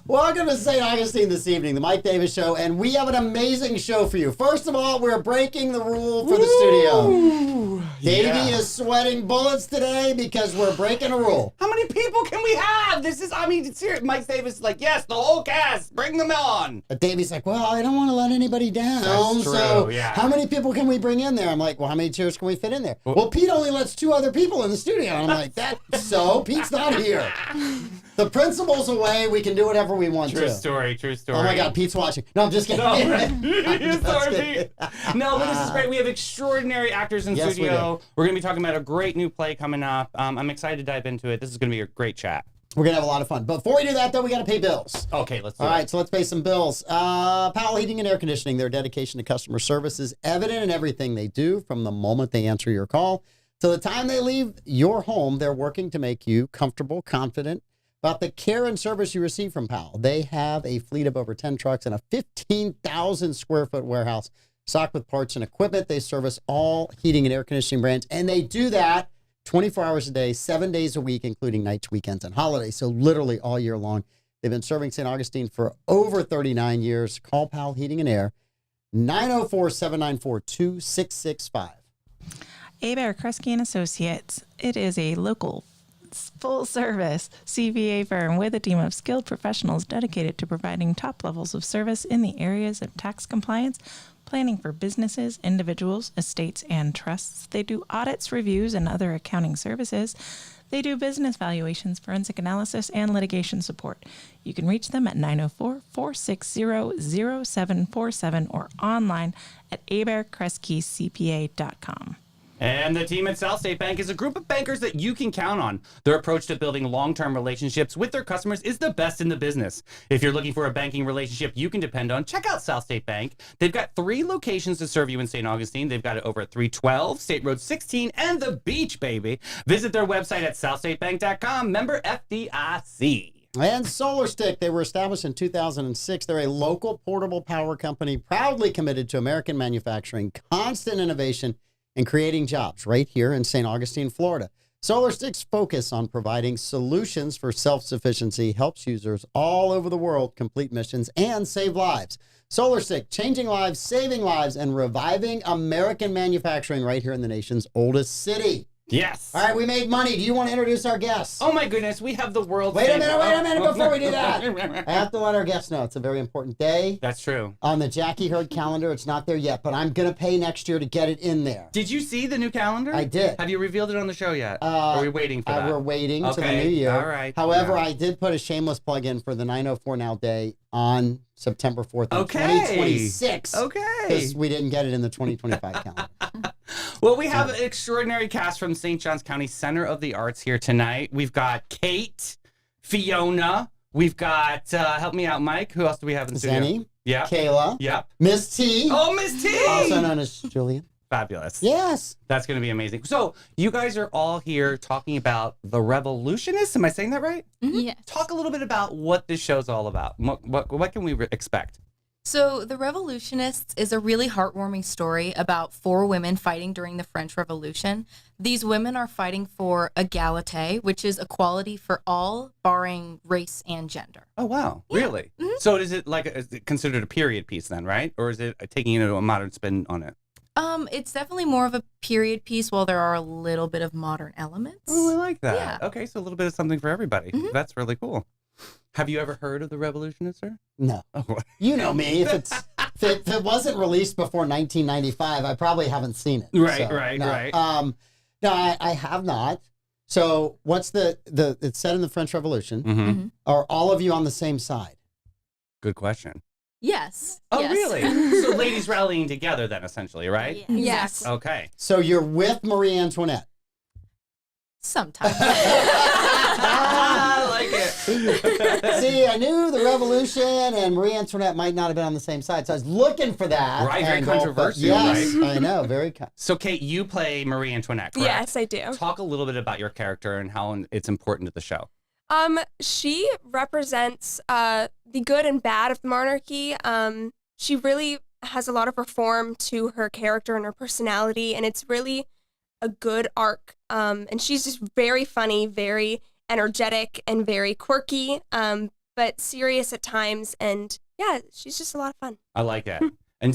Welcome to St. Augustine this evening, the Mike Davis Show, and we have an amazing show for you. First of all, we're breaking the rule for the studio. Davey is sweating bullets today because we're breaking a rule. How many people can we have? It's serious. Mike Davis is like, yes, the whole cast, bring them on. Davey's like, well, I don't want to let anybody down. That's true, so yeah. how many people can we bring in there? I'm like, well, how many chairs can we fit in there? Well, Pete only lets 2 other people in the studio. And I'm like, Pete's not here. The principal's away. We can do whatever we want to. True story. Oh my God, Pete's watching. No, I'm just kidding. No, sorry, Pete. No, but this is great. We have extraordinary actors in studio. We're going to be talking about a great new play coming up. I'm excited to dive into it. This is going to be a great chat. We're going to have a lot of fun. Before we do that, though, we got to pay bills. Okay, let's do it. All right, so let's pay some bills. Powell Heating and Air Conditioning, their dedication to customer service is evident in everything they do from the moment they answer your call to the time they leave your home. They're working to make you comfortable, confident about the care and service you receive from Powell. They have a fleet of over 10 trucks and a 15,000 square foot warehouse stocked with parts and equipment. They service all heating and air conditioning brands, and they do that 24 hours a day, 7 days a week, including nights, weekends, and holidays. So literally all year long. They've been serving St. Augustine for over 39 years. Call Powell Heating and Air, 904-794-2665. Abear Kresge & Associates. It is a local full-service CPA firm with a team of skilled professionals dedicated to providing top levels of service in the areas of tax compliance, planning for businesses, individuals, estates, and trusts. They do audits, reviews, and other accounting services. They do business valuations, forensic analysis, and litigation support. You can reach them at 904-460-0747 or online at abearkresgecpa.com. And the team at South State Bank is a group of bankers that you can count on. Their approach to building long-term relationships with their customers is the best in the business. If you're looking for a banking relationship you can depend on, check out South State Bank. They've got 3 locations to serve you in St. Augustine. They've got it over at 312 State Road 16 and the beach, baby. Visit their website at southstatebank.com. Member FDIC. And Solar Stick, they were established in 2006. They're a local portable power company proudly committed to American manufacturing, constant innovation, and creating jobs right here in St. Augustine, Florida. Solar Stick's focus on providing solutions for self-sufficiency helps users all over the world complete missions and save lives. Solar Stick, changing lives, saving lives, and reviving American manufacturing right here in the nation's oldest city. Yes. All right, we made money. Do you want to introduce our guests? Oh my goodness, we have the world. Wait a minute before we do that. I have to let our guests know it's a very important day. That's true. On the Jackie Hurd calendar, it's not there yet, but I'm going to pay next year to get it in there. Did you see the new calendar? I did. Have you revealed it on the show yet? Are we waiting for that? We're waiting to the new year. All right. However, I did put a shameless plug in for the 904 Now Day on September 4th of 2026. Okay. Because we didn't get it in the 2025 calendar. Well, we have an extraordinary cast from St. Johns County Center of the Arts here tonight. We've got Kate, Fiona. We've got, help me out, Mike. Who else do we have in the studio? Zenny. Yeah. Kayla. Yep. Miss T. Oh, Miss T. Also known as Julian. Fabulous. Yes. That's going to be amazing. So you guys are all here talking about the Revolutionists. Am I saying that right? Mm-hmm. Yes. Talk a little bit about what this show's all about. What can we expect? So The Revolutionists is a really heartwarming story about 4 women fighting during the French Revolution. These women are fighting for égalité, which is equality for all, barring race and gender. Oh, wow. Yeah. Really? Mm-hmm. So is it considered a period piece then, right? Or is it taking it into a modern spin on it? It's definitely more of a period piece, while there are a little bit of modern elements. Oh, I like that. Yeah. Okay, so a little bit of something for everybody. Mm-hmm. That's really cool. Have you ever heard of the Revolutionists, sir? No. Oh. You know me. If it wasn't released before 1995, I probably haven't seen it. Right. No, I have not. So what's it's set in the French Revolution. Mm-hmm. Are all of you on the same side? Good question. Yes. Oh, yes. really? So ladies rallying together then, essentially, right? Yeah. Yes. Okay. So you're with Marie Antoinette? Sometimes. I like it. See, I knew the Revolution and Marie Antoinette might not have been on the same side, so I was looking for that. Right, very and controversial, yes, right? I know, very. So, Kate, you play Marie Antoinette, correct? Yes, I do. Talk a little bit about your character and how it's important to the show. She represents the good and bad of the monarchy. She really has a lot of reform to her character and her personality, and it's really a good arc. And she's just very funny, very energetic, and very quirky. but serious at times. And yeah, she's just a lot of fun. I like that. And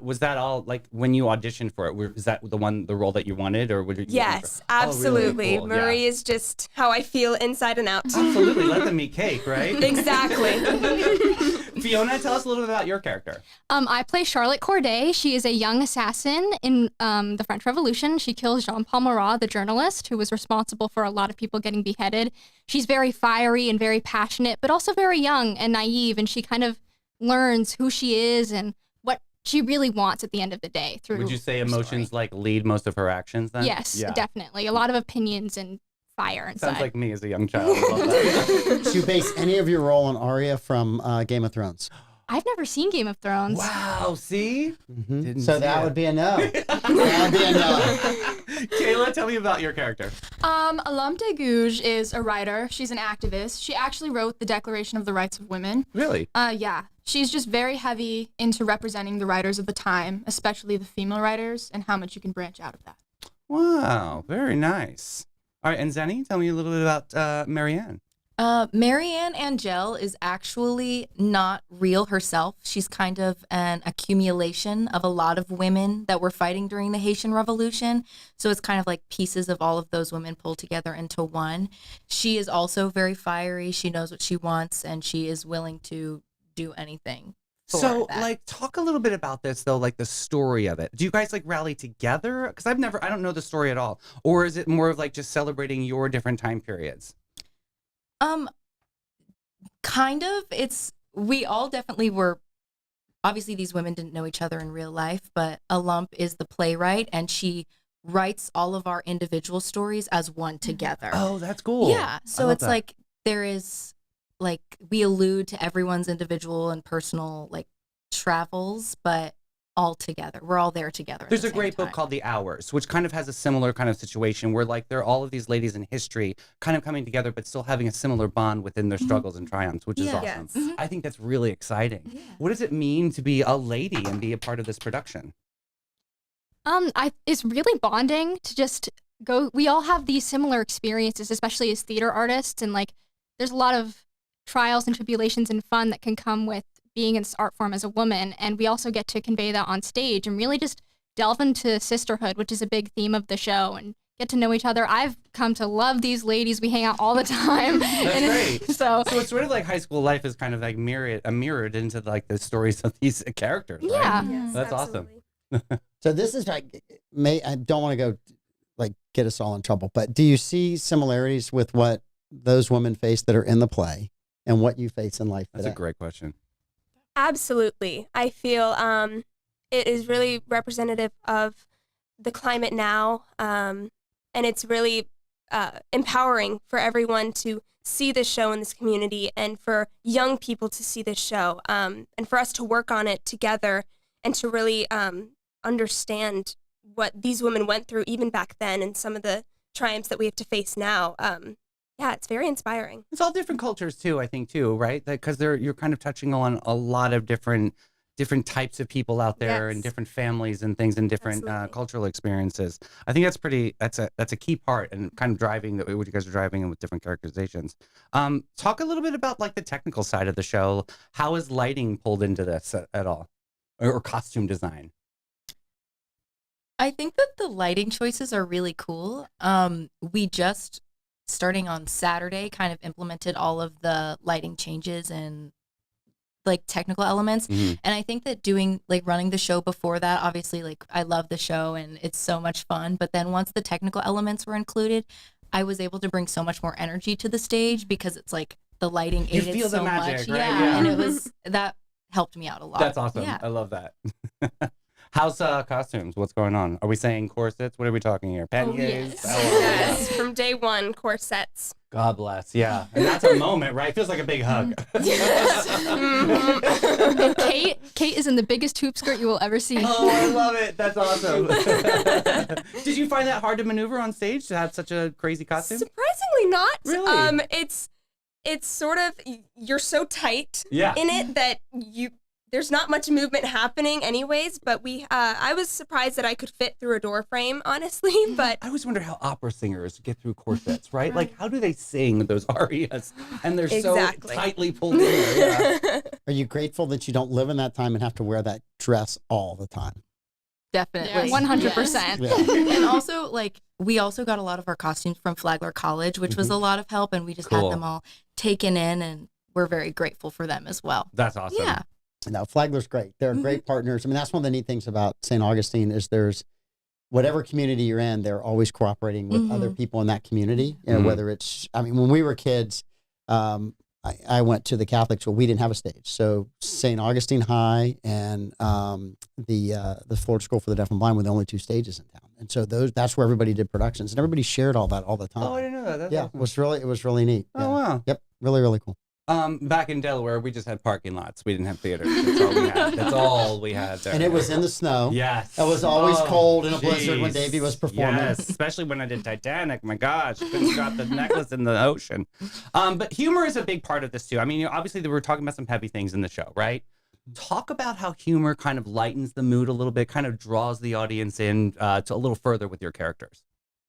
was that all like when you auditioned for it? Is that the role that you wanted, or would you? Yes, Oh, really? absolutely. Cool. Marie Yeah. is just how I feel inside and out. Absolutely. Let them eat cake, right? Exactly. Fiona, tell us a little bit about your character. I play Charlotte Corday. She is a young assassin in the French Revolution. She kills Jean-Paul Marat, the journalist, who was responsible for a lot of people getting beheaded. She's very fiery and very passionate, but also very young and naive, and she kind of learns who she is and what she really wants at the end of the day through Would you say her emotions story. like lead most of her actions then? Yes, Yeah. definitely. A lot of opinions and fire inside. Sounds like me as a young child. I love that. Did you base any of your role on Arya from Game of Thrones? I've never seen Game of Thrones. Wow, see? Didn't So see that it. would be a no. That would be a no. Kayla, tell me about your character. Alum de Gouges is a writer. She's an activist. She actually wrote the Declaration of the Rights of Women. Really? Yeah. She's just very heavy into representing the writers of the time, especially the female writers, and how much you can branch out of that. Wow, very nice. All right, and Zenny, tell me a little bit about Marianne. Marianne Angel is actually not real herself. She's kind of an accumulation of a lot of women that were fighting during the Haitian Revolution. So it's kind of like pieces of all of those women pulled together into one. She is also very fiery. She knows what she wants, and she is willing to do anything. So, that. like, talk a little bit about this, though, like the story of it. Do you guys, like, rally together? Because I don't know the story at all. Or is it more of, like, just celebrating your different time periods? Kind of. We all definitely were, obviously these women didn't know each other in real life, but Alump is the playwright, and she writes all of our individual stories as one together. Oh, that's cool. Yeah. I So love it's that. like there is, like, we allude to everyone's individual and personal, like, travels, but all together. We're all there together. at There's the a same great book time. called The Hours, which kind of has a similar kind of situation where, like, there are all of these ladies in history kind of coming together, but still having a similar bond within their struggles and triumphs, which is Yeah. awesome. Yes. I think that's really exciting. What does it mean to be a lady and be a part of this production? It's really bonding to just go. We all have these similar experiences, especially as theater artists, and like, there's a lot of trials and tribulations and fun that can come with being in this art form as a woman, and we also get to convey that on stage and really just delve into sisterhood, which is a big theme of the show, and get to know each other. I've come to love these ladies. We hang out all the time. That's And great. So So it's sort of like high school life is kind of like mirrored into like the stories of these characters, right? yeah. Yes, That's awesome. absolutely. So this is like, I don't want to go like get us all in trouble, but do you see similarities with what those women face that are in the play and what you face in life That's today? a great question. Absolutely. I feel it is really representative of the climate now, and it's really empowering for everyone to see this show in this community, and for young people to see this show, and for us to work on it together and to really understand what these women went through even back then and some of the triumphs that we have to face now. Yeah, it's very inspiring. It's all different cultures too, I think too, right? Because you're kind of touching on a lot of different types of people out there and Yes. different families and things and different Absolutely. cultural experiences. I think that's a key part and kind of driving what you guys are driving in with different characterizations. Talk a little bit about like the technical side of the show. How is lighting pulled into this at all, or costume design? I think that the lighting choices are really cool. We just, starting on Saturday, kind of implemented all of the lighting changes and like technical elements. Mhm. And I think that running the show before that, obviously, like, I love the show and it's so much fun. But then once the technical elements were included, I was able to bring so much more energy to the stage because it's like the lighting You aided feel the so magic, much. right? Yeah, Yeah. and that helped me out a lot. That's awesome. Yeah. I love that. How's costumes? What's going on? Are we saying corsets? What are we talking here? Panniers? yes. Oh, Yes, from day one, corsets. God bless. Yeah. And that's a moment, right? It feels like a big hug. And Kate is in the biggest hoop skirt you will ever see. Oh, I love it. That's awesome. Did you find that hard to maneuver on stage to have such a crazy costume? Surprisingly not. Really? It's sort of, you're so tight Yeah. in it that there's not much movement happening anyways, but I was surprised that I could fit through a door frame, honestly, but I always wonder how opera singers get through corsets, right? Like, how do they sing those arias? And they're Exactly. so tightly pulled in there. Yeah. Are you grateful that you don't live in that time and have to wear that dress all the time? Definitely. 100%. Yeah. And also, like, we also got a lot of our costumes from Flagler College, which was a lot of help, and we just Cool. had them all taken in, and we're very grateful for them as well. That's awesome. Yeah. No, Flagler's great. They're great partners. I mean, that's one of the neat things about St. Augustine is there's whatever community you're in, they're always cooperating with other people in that community. You know, whether it's, I mean, when we were kids, I went to the Catholic school. We didn't have a stage. So St. Augustine High and the Florida School for the Deaf and Blind were the only two stages in town. And so that's where everybody did productions, and everybody shared all that all the time. Oh, I didn't know that. That's Yeah, awesome. it was really neat. Oh, Yeah. wow. Yep, really, really cool. Back in Delaware, we just had parking lots. We didn't have theaters. That's all we had. That's all we had there. And it was in the snow. Yes. It was always Oh, cold in a blizzard when jeez. Davey was performing. Yes, especially when I did Titanic. My gosh, couldn't drop the necklace in the ocean. But humor is a big part of this too. I mean, obviously we were talking about some heavy things in the show, right? Talk about how humor kind of lightens the mood a little bit, kind of draws the audience in to a little further with your characters.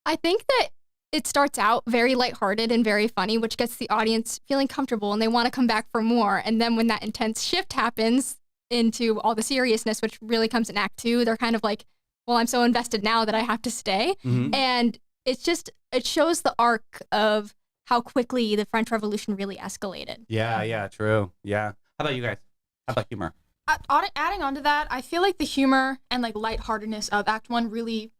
I think that it starts out very lighthearted and very funny, which gets the audience feeling comfortable and they want to come back for more. And then when that intense shift happens into all the seriousness, which really comes in Act 2, they're kind of like, well, I'm so invested now that I have to stay. And it's just, it shows the arc of how quickly the French Revolution really escalated. Yeah, true. Yeah. How about you guys? How about humor? Adding on to that, I feel like the humor and like lightheartedness of Act 1 really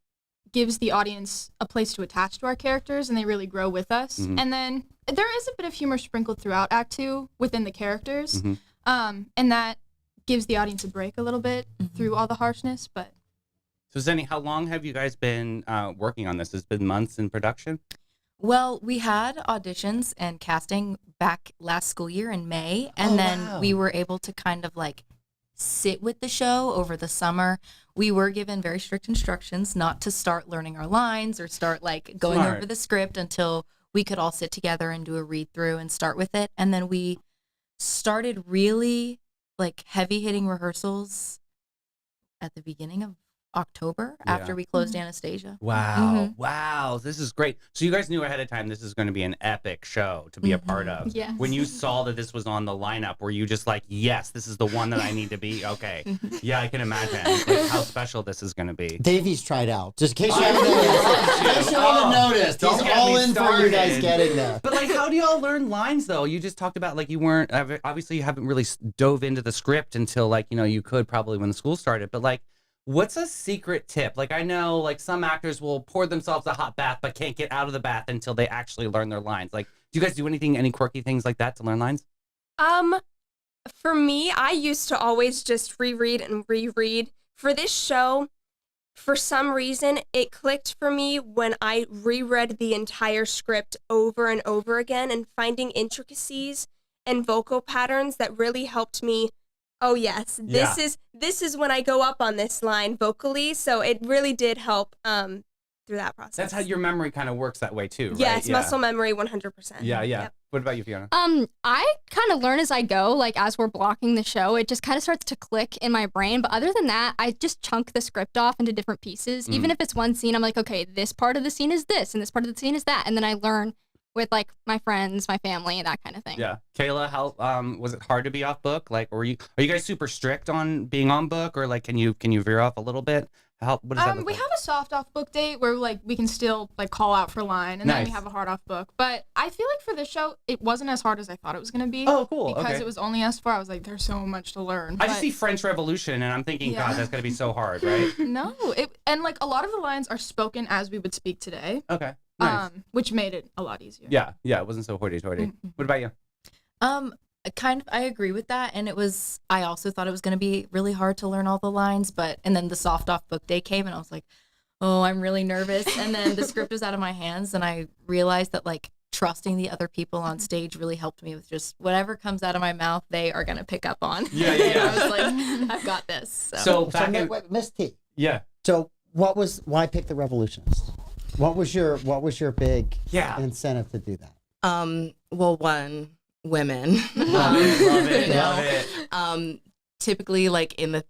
gives the audience a place to attach to our characters, and they really grow with us. And then there is a bit of humor sprinkled throughout Act 2 within the characters, and that gives the audience a break a little bit through all the harshness. But So, Zenny, how long have you guys been working on this? It's been months in production? Well, we had auditions and casting back last school year in May, and then we were able to kind of like sit with the show over the summer. We were given very strict instructions not to start learning our lines or start like going Smart. over the script until we could all sit together and do a read through and start with it. And then we started really like heavy hitting rehearsals at the beginning of October after we closed Anastasia. Wow. Wow. This is great. So you guys knew ahead of time this is going to be an epic show to be a part of. Yes. When you saw that this was on the lineup, were you just like, yes, this is the one that I need to be? Okay. Yeah, I can imagine like, how special this is going to be. Davey's tried out. Just in case you haven't noticed. In case you haven't noticed. Don't He's get all me in for you guys started. getting there. But like, how do y'all learn lines though? You just talked about like you weren't, obviously you haven't really dove into the script until like, you know, you could probably when the school started, but like, what's a secret tip? Like I know like some actors will pour themselves a hot bath but can't get out of the bath until they actually learn their lines. Like, do you guys do any quirky things like that to learn lines? For me, I used to always just reread and reread. For this show, for some reason, it clicked for me when I reread the entire script over and over again and finding intricacies and vocal patterns that really helped me. Oh yes, this is when I go up on this line vocally. So it really did help through that process. That's how your memory kind of works that way too, right? Yes, Yeah. muscle memory 100%. Yeah. Yep. What about you, Fiona? I kind of learn as I go, like as we're blocking the show, it just kind of starts to click in my brain. But other than that, I just chunk the script off into different pieces. Even if it's one scene, I'm like, okay, this part of the scene is this, and this part of the scene is that. And then I learn with like my friends, my family, that kind of thing. Yeah. Kayla, how was it hard to be off book? Like, are you guys super strict on being on book, or like can you veer off a little bit? What does that look we like? have a soft off book date where like we can still like call out for line, and then Nice. we have a hard off book. But I feel like for this show, it wasn't as hard as I thought it was gonna be. Oh, cool. Because Okay. it was only us four. I was like, there's so much to learn. I just But see French Revolution and I'm thinking, Yeah. God, that's gonna be so hard, right? no, and like a lot of the lines are spoken as we would speak today, Okay. Nice. which made it a lot easier. Yeah, it wasn't so hoity-toity. What about you? I agree with that, and I also thought it was going to be really hard to learn all the lines, and then the soft off book day came, and I was like, oh, I'm really nervous, and then the script was out of my hands, and I realized that like trusting the other people on stage really helped me with just whatever comes out of my mouth, they are going to pick up on. Yeah. And I was like, I've got this. So, So back in, wait, Miss T. yeah. So why pick the Revolutionists? What was your big Yeah. incentive to do that? Well, one, women. Love it. You know? Love it. typically like in the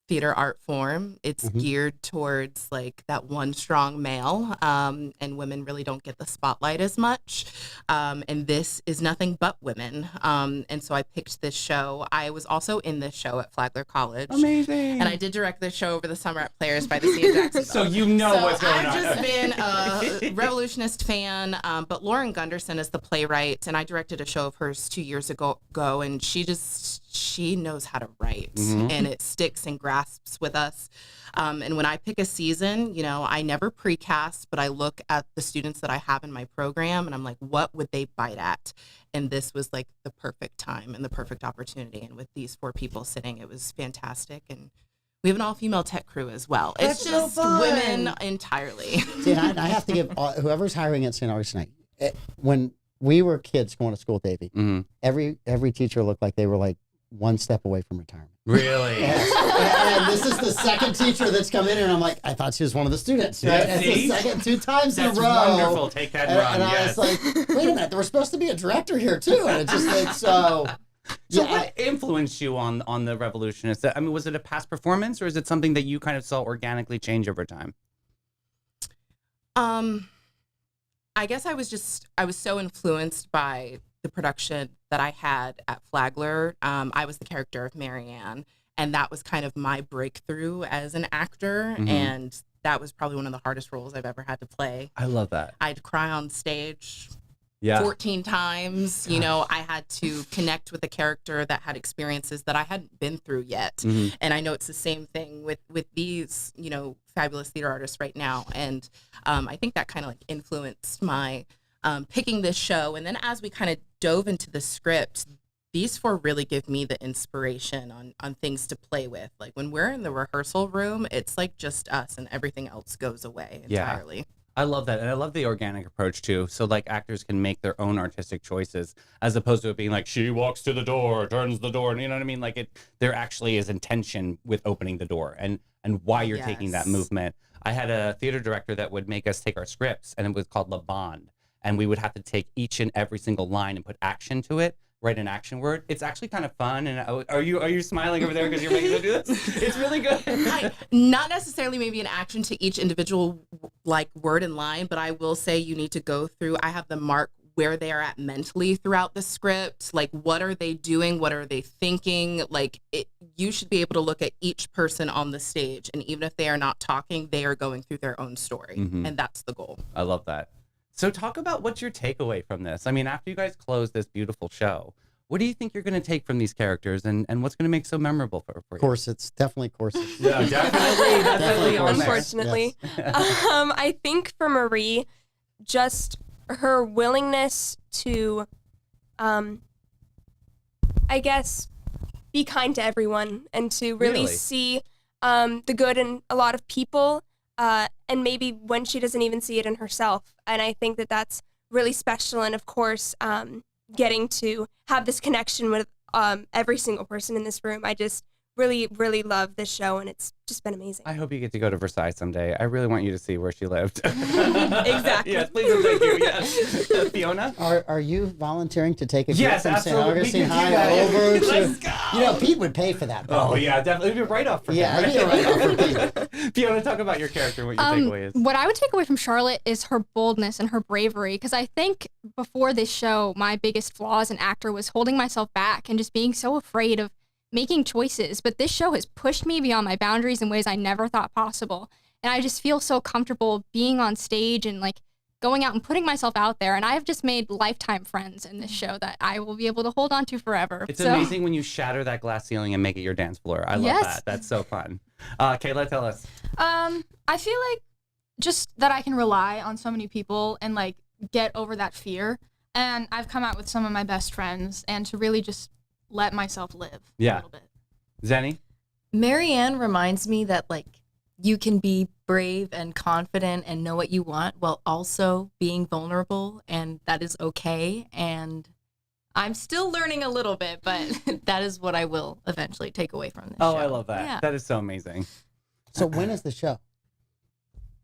theater art form, it's Mhm. geared towards like that one strong male, and women really don't get the spotlight as much. And this is nothing but women. And so I picked this show. I was also in this show at Flagler College. Amazing. And I did direct this show over the summer at Players by the Sea in Jacksonville. So you know what's going I've on. just been a Revolutionist fan, but Lauren Gunderson is the playwright, and I directed a show of hers 2 years ago, and she knows how to write, and it sticks and grasps with us. And when I pick a season, you know, I never precast, but I look at the students that I have in my program, and I'm like, what would they bite at? And this was like the perfect time and the perfect opportunity. And with these 4 people sitting, it was fantastic. And we have an all-female tech crew as well. That's It's so just fun. women entirely. See, and I have to give whoever's hiring at St. Augustine tonight. When we were kids going to school, Davey, every teacher looked like they were like one step away from retirement. Really? And this is the second teacher that's come in, and I'm like, I thought she was one of the students. Right? Yeah, It's see? the second 2 times That's in a row. wonderful. Take that and run. And I Yes. was like, wait a minute, there was supposed to be a director here too, and it just like so. So Yeah, what influenced you on the Revolutionists? I mean, was it a past performance, or is it something that you kind of saw organically change over time? I guess I was so influenced by the production that I had at Flagler. I was the character of Marianne, and that was kind of my breakthrough as an actor. And that was probably one of the hardest roles I've ever had to play. I love that. I'd cry on stage Yeah. 14 times. You know, I had to connect with a character that had experiences that I hadn't been through yet. And I know it's the same thing with these, you know, fabulous theater artists right now. And I think that kind of like influenced my picking this show. And then as we kind of dove into the script, these 4 really give me the inspiration on things to play with. Like when we're in the rehearsal room, it's like just us and everything else goes away entirely. I love that. And I love the organic approach too. So like actors can make their own artistic choices as opposed to it being like, she walks to the door, turns the door. And you know what I mean? Like there actually is intention with opening the door and why you're taking that movement. I had a theater director that would make us take our scripts, and it was called La Bande. And we would have to take each and every single line and put action to it. Write an action word. It's actually kind of fun. And are you smiling over there because you're making them do this? It's really good. Not necessarily maybe an action to each individual like word and line, but I will say you need to go through. I have them mark where they are at mentally throughout the script. Like, what are they doing? What are they thinking? Like, you should be able to look at each person on the stage, and even if they are not talking, they are going through their own story, and that's the goal. I love that. So talk about what's your takeaway from this. I mean, after you guys close this beautiful show, what do you think you're going to take from these characters, and what's going to make so memorable for you? Corsets, definitely corsets. Yeah, definitely. Unfortunately. I think for Marie, just her willingness to, I guess, be kind to everyone and to really see the good in a lot of people, and maybe when she doesn't even see it in herself. And I think that that's really special. And of course, getting to have this connection with every single person in this room. I just really, really love this show, and it's just been amazing. I hope you get to go to Versailles someday. I really want you to see where she lived. Exactly. Yes, please and thank you. Yes. Fiona? Are you volunteering to take a trip Yes, from St. absolutely. Augustine We can do High that. over to? Let's go. You know, Pete would pay for that. Oh, yeah, definitely. It'd be a write-off for Yeah, him. it'd be a write-off for Pete. Fiona, talk about your character, what your takeaway is. What I would take away from Charlotte is her boldness and her bravery, because I think before this show, my biggest flaw as an actor was holding myself back and just being so afraid of making choices. But this show has pushed me beyond my boundaries in ways I never thought possible. And I just feel so comfortable being on stage and like going out and putting myself out there. And I've just made lifetime friends in this show that I will be able to hold on to forever. It's amazing when you shatter that glass ceiling and make it your dance floor. I love that. That's so fun. Kayla, tell us. I feel like just that I can rely on so many people and like get over that fear. And I've come out with some of my best friends, and to really just let myself live a little bit. Zenny? Marianne reminds me that like you can be brave and confident and know what you want while also being vulnerable, and that is okay. And I'm still learning a little bit, but that is what I will eventually take away from this show. I love that. Yeah. That is so amazing. So when is the show?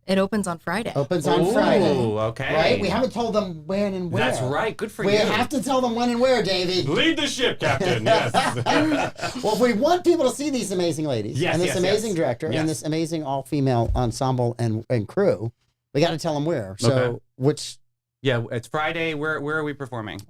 It opens on Friday. Opens on Friday. Ooh, okay. Right? We haven't told them when and where. That's right. Good for We you. have to tell them when and where, Davey. Lead the ship, Captain. Yes. Well, if we want people to see these amazing ladies Yes, and this yes, amazing yes. director Yes. and this amazing all-female ensemble and crew, we got to tell them where. So, Okay. which... Yeah, it's Friday. Where are we performing?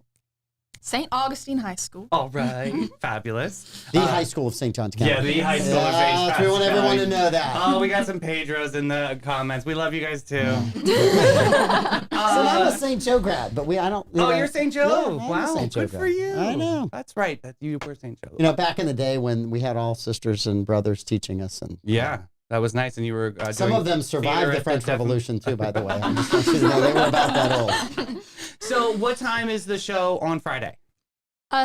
St. Augustine High School. All right. Fabulous. The High School of St. John's County. Yeah, the High School of St. Yes, we want everyone to know that. Oh, we got some Pedros in the comments. We love you guys too. So I'm a St. Joe grad, but I don't... Oh, you're St. Joe? Yeah, I'm a Wow, St. Joe good for grad. you. I know. That's right. That you were St. Joe. You know, back in the day when we had all sisters and brothers teaching us, and Yeah, that was nice. And you were some doing of them theater survived the at French Devon. Revolution too. By the way, I just want you to know they were about that old. So, what time is the show on Friday?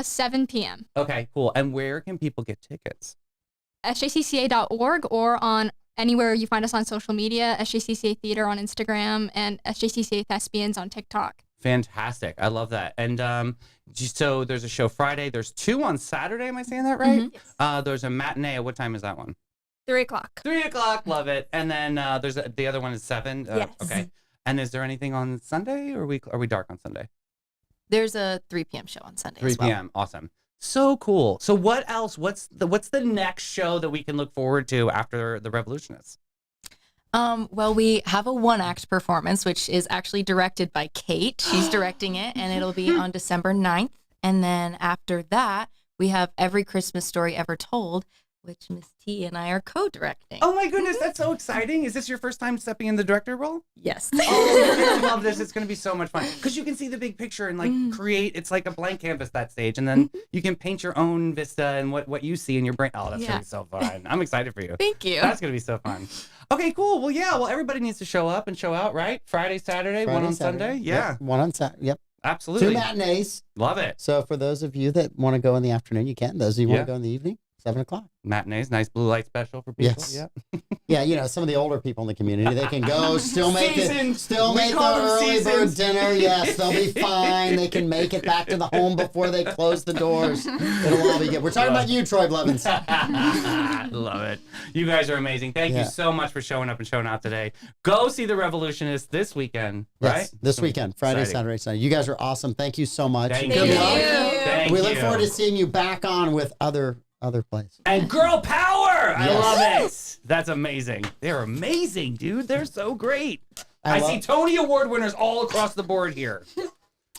7 p.m. Okay, cool. And where can people get tickets? SJCCA.org or on anywhere you find us on social media, SJCCA Theater on Instagram and SJCCA Thespians on TikTok. Fantastic. I love that. And so there's a show Friday. There's 2 on Saturday. Am I saying that right? There's a matinee. What time is that one? 3 o'clock. 3 o'clock. Love it. And then the other one is 7. Yes. Okay. And is there anything on Sunday, or are we dark on Sunday? There's a 3 p.m. show on Sunday 3 as well. p.m. Awesome. So cool. So what else? What's the next show that we can look forward to after the Revolutionists? Well, we have a 1-act performance, which is actually directed by Kate. She's directing it, and it'll be on December 9th. And then after that, we have Every Christmas Story Ever Told, which Miss T and I are co-directing. Oh my goodness, that's so exciting. Is this your first time stepping in the director role? Yes. Oh, you're gonna love this. It's gonna be so much fun because you can see the big picture and like create. It's like a blank canvas that stage, and then you can paint your own vista and what you see in your brain. Oh, that's gonna be so fun. I'm excited for you. Thank you. That's gonna be so fun. Okay, cool. Well, yeah. Well, everybody needs to show up and show out, right? Friday, Saturday, one on Sunday. Yeah, Yep, one on Saturday. Yep. absolutely. 2 matinees. Love it. So for those of you that want to go in the afternoon, you can. Those of you who want Yeah. to go in the evening, 7 o'clock. Matinees, nice blue light special for people. Yes. Yeah. Yeah, you know, some of the older people in the community, they can go, still make Seasons. still We make the call them early bird seasons. dinner. Yes, they'll be fine. They can make it back to the home before they close the doors. It'll all be good. We're talking about you, Troy Blevins. Love it. You guys are amazing. Thank you so much for showing up and showing out today. Go see the Revolutionists this weekend, right? Yes, this weekend, Friday, exciting. Saturday, Sunday. You guys are awesome. Thank you so much. Thank Good you. luck. Thank We you. look forward to seeing you back on with other plays. And girl power! I Yes. love it. That's amazing. They're amazing, dude. They're so great. I see love- Tony Award winners all across the board here.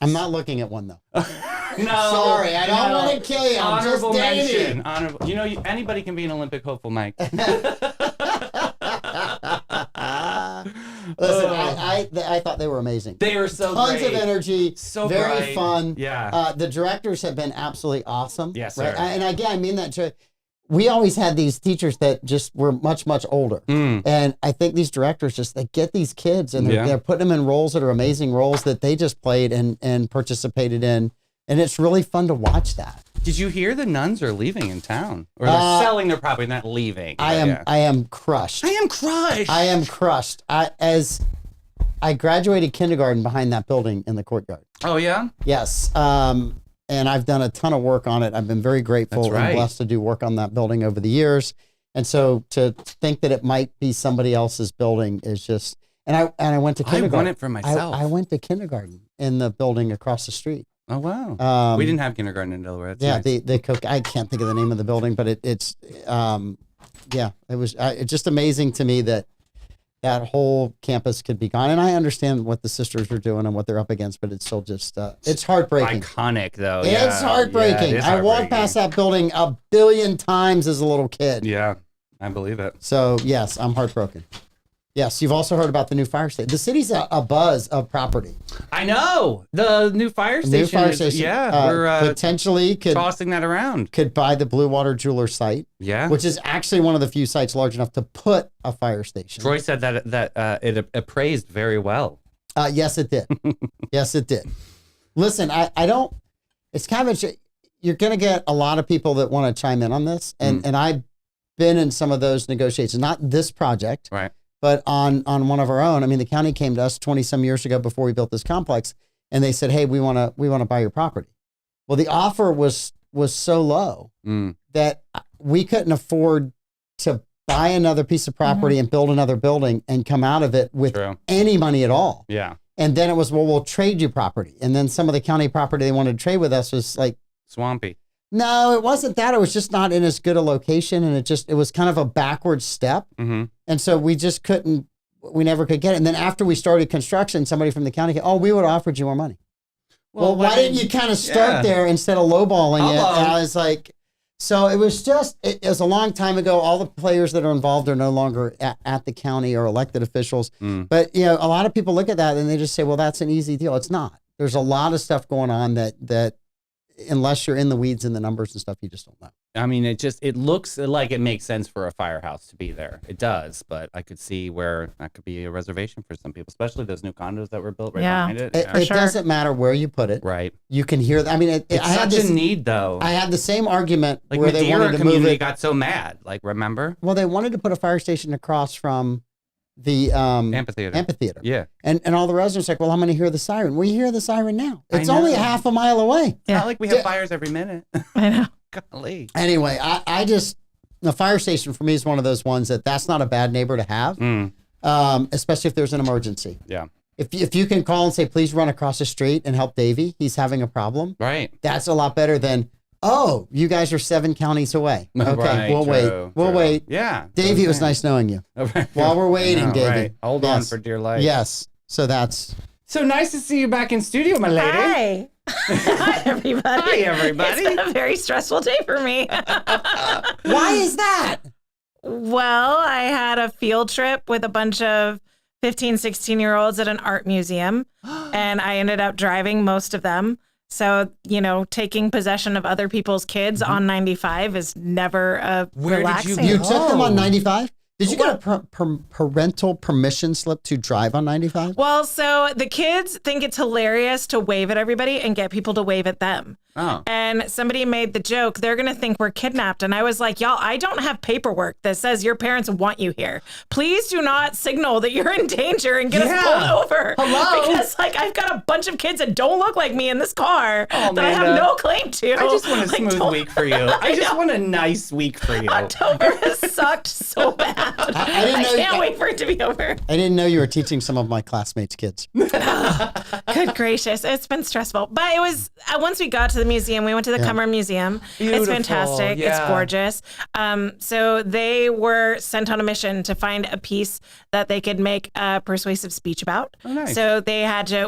I'm not looking at one though. No. Sorry, I don't want to kill you. I'm Honorable just mention. dating. Honorable. You know, anybody can be an Olympic hopeful, Mike. Listen, I thought they were amazing. They are so Tons great. of energy. So very bright. fun. Yeah. The directors have been absolutely awesome. Yes, right? sir. And again, I mean that. We always had these teachers that just were much, much older. Mm. And I think these directors they get these kids and Yeah. they're putting them in roles that are amazing roles that they just played and participated in. And it's really fun to watch that. Did you hear the nuns are leaving in town? Or they're selling their property, not leaving. I am crushed. I am crushed. I am crushed. As I graduated kindergarten behind that building in the courtyard. Oh, yeah? Yes. And I've done a ton of work on it. I've been very grateful That's right. and blessed to do work on that building over the years. And so to think that it might be somebody else's building is just, and I went to kindergarten. I want it for myself. I went to kindergarten in the building across the street. Oh, wow. We didn't have kindergarten in Delaware. That's Yeah, nice. I can't think of the name of the building, but it was just amazing to me that whole campus could be gone. And I understand what the sisters are doing and what they're up against, but it's still just, it's heartbreaking. Iconic, though. It's heartbreaking. Yeah, it is I walked past that building 1 billion times as a little kid. Yeah, I believe it. So, yes, I'm heartbroken. Yes, you've also heard about the new fire station. The city's a buzz of property. I know. The new fire station. Yeah, we're potentially tossing that around. could buy the Blue Water Jeweler site, Yeah. which is actually one of the few sites large enough to put a fire station. Troy said that it appraised very well. Yes, it did. Yes, it did. Listen, I don't. It's kind of you're going to get a lot of people that want to chime in on this, and I've been in some of those negotiations. Not this project, Right. but on one of our own. I mean, the county came to us 20 some years ago before we built this complex, and they said, "Hey, we want to buy your property." Well, the offer was so low that we couldn't afford to buy another piece of property and build another building and come out of it with any money at all. Yeah. And then it was, well, we'll trade you property. And then some of the county property they wanted to trade with us was like swampy. No, it wasn't that. It was just not in as good a location. And it was kind of a backward step. Mm-hmm. And so we just we never could get it. And then after we started construction, somebody from the county came, we would have offered you more money. Well, why didn't you kind of start there instead of lowballing it? And I was like, so it was it was a long time ago. All the players that are involved are no longer at the county or elected officials. But, a lot of people look at that and they just say, well, that's an easy deal. It's not. There's a lot of stuff going on that unless you're in the weeds and the numbers and stuff, you just don't know. I mean, it looks like it makes sense for a firehouse to be there. It does, but I could see where that could be a reservation for some people, especially those new condos that were built behind it. It doesn't matter where you put it. Right. You can hear that. I mean, it's such a need, though. I had the same argument like where they wanted to move it. Got so mad. Like, remember? Well, they wanted to put a fire station across from the amphitheater. Yeah. And all the residents are like, well, I'm going to hear the siren. We hear the siren now. It's only a half a mile away. It's not like we have fires every minute. I know. Golly. Anyway, the fire station for me is one of those ones that's not a bad neighbor to have, especially if there's an emergency. Yeah. If you can call and say, please run across the street and help Davey, he's having a problem. Right. That's a lot better than, you guys are 7 counties away. Okay, right, we'll wait. Yeah. Davey, it was nice knowing you. While we're waiting, Davey. Right. Hold on for dear life. Yes. So that's... So nice to see you back in studio, my lady. Hi. Hi, everybody. Hi, everybody. It's been a very stressful day for me. Why is that? Well, I had a field trip with a bunch of 15, 16-year-olds at an art museum, and I ended up driving most of them. So, taking possession of other people's kids on 95 is never a relaxing. You took them on 95? Did you get a parental permission slip to drive on 95? Well, so the kids think it's hilarious to wave at everybody and get people to wave at them. Oh. And somebody made the joke, they're going to think we're kidnapped. And I was like, y'all, I don't have paperwork that says your parents want you here. Please do not signal that you're in danger and get us pulled over. Hello? Because I've got a bunch of kids that don't look like me in this car that I have no claim to. I just want a smooth week for you. I just want a nice week for you. October has sucked so bad. I can't wait for it to be over. I didn't know you were teaching some of my classmates' kids. Good gracious. It's been stressful. But it was, once we got to the museum, we went to the Cummer Museum. Beautiful. It's fantastic. Yeah. It's gorgeous. So they were sent on a mission to find a piece that they could make a persuasive speech about. Oh, nice. So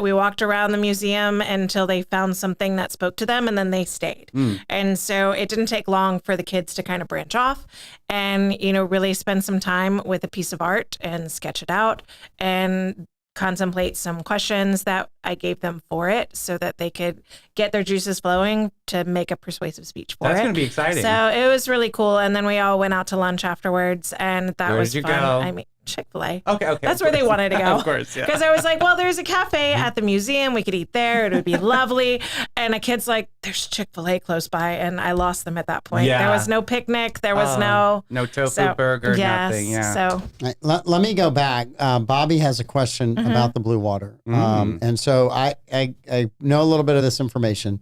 we walked around the museum until they found something that spoke to them, and then they stayed. And so it didn't take long for the kids to kind of branch off and, really spend some time with a piece of art and sketch it out and contemplate some questions that I gave them for it so that they could get their juices flowing to make a persuasive speech for it. That's going to be exciting. So it was really cool. And then we all went out to lunch afterwards, and that was did you fun. go? I mean, Chick-fil-A. Okay. That's where they wanted to go. Of course, yeah. Because I was like, well, there's a cafe at the museum. We could eat there. It would be lovely. And a kid's like, there's Chick-fil-A close by. And I lost them at that point. Yeah. There was no picnic. There was no tofu burger, nothing. Yeah. So let me go back. Bobby has a question about the Blue Water. And so I know a little bit of this information.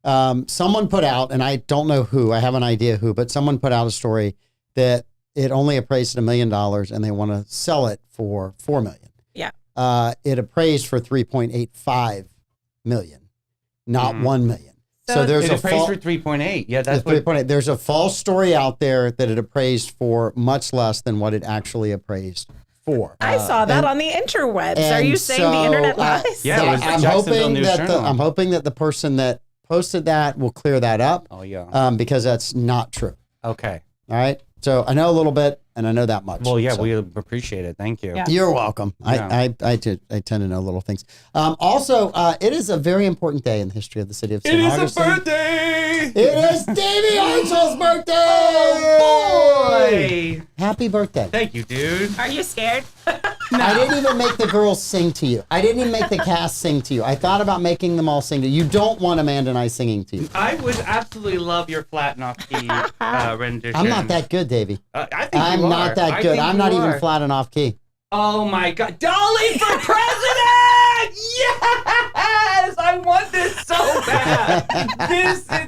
Someone put out, and I don't know who, I have an idea who, but someone put out a story that it only appraised at $1 million and they want to sell it for $4 million. Yeah. It appraised for $3.85 million, not $1 million. So there's it appraised for 3.8. Yeah, that's 3.8. There's a false story out there that it appraised for much less than what it actually appraised for. I saw that on the interwebs. Are you saying the internet lies? Yeah, it was I'm Jacksonville News Journal. I'm hoping that the person that posted that will clear that up. Oh yeah. Because that's not true. Okay. All right. So I know a little bit, and I know that much. Well, yeah, so. we appreciate it. Thank you. Yeah. You're welcome. Yeah. I tend to know little things. Also, it is a very important day in the history of the city of St. Augustine. It is a birthday. It is Davey Hartzel's birthday. Oh, boy. Happy birthday. Thank you, dude. Are you scared? I didn't even make the girls sing to you. I didn't even make the cast sing to you. I thought about making them all sing to you. You don't want Amanda and I singing to you. I would absolutely love your flat and off key rendition. I'm not that good, Davey. I think I'm you not are. that I good. think I'm you not even are. flat and off key. Oh my God. Dolly for president! Yes! I I want this so bad.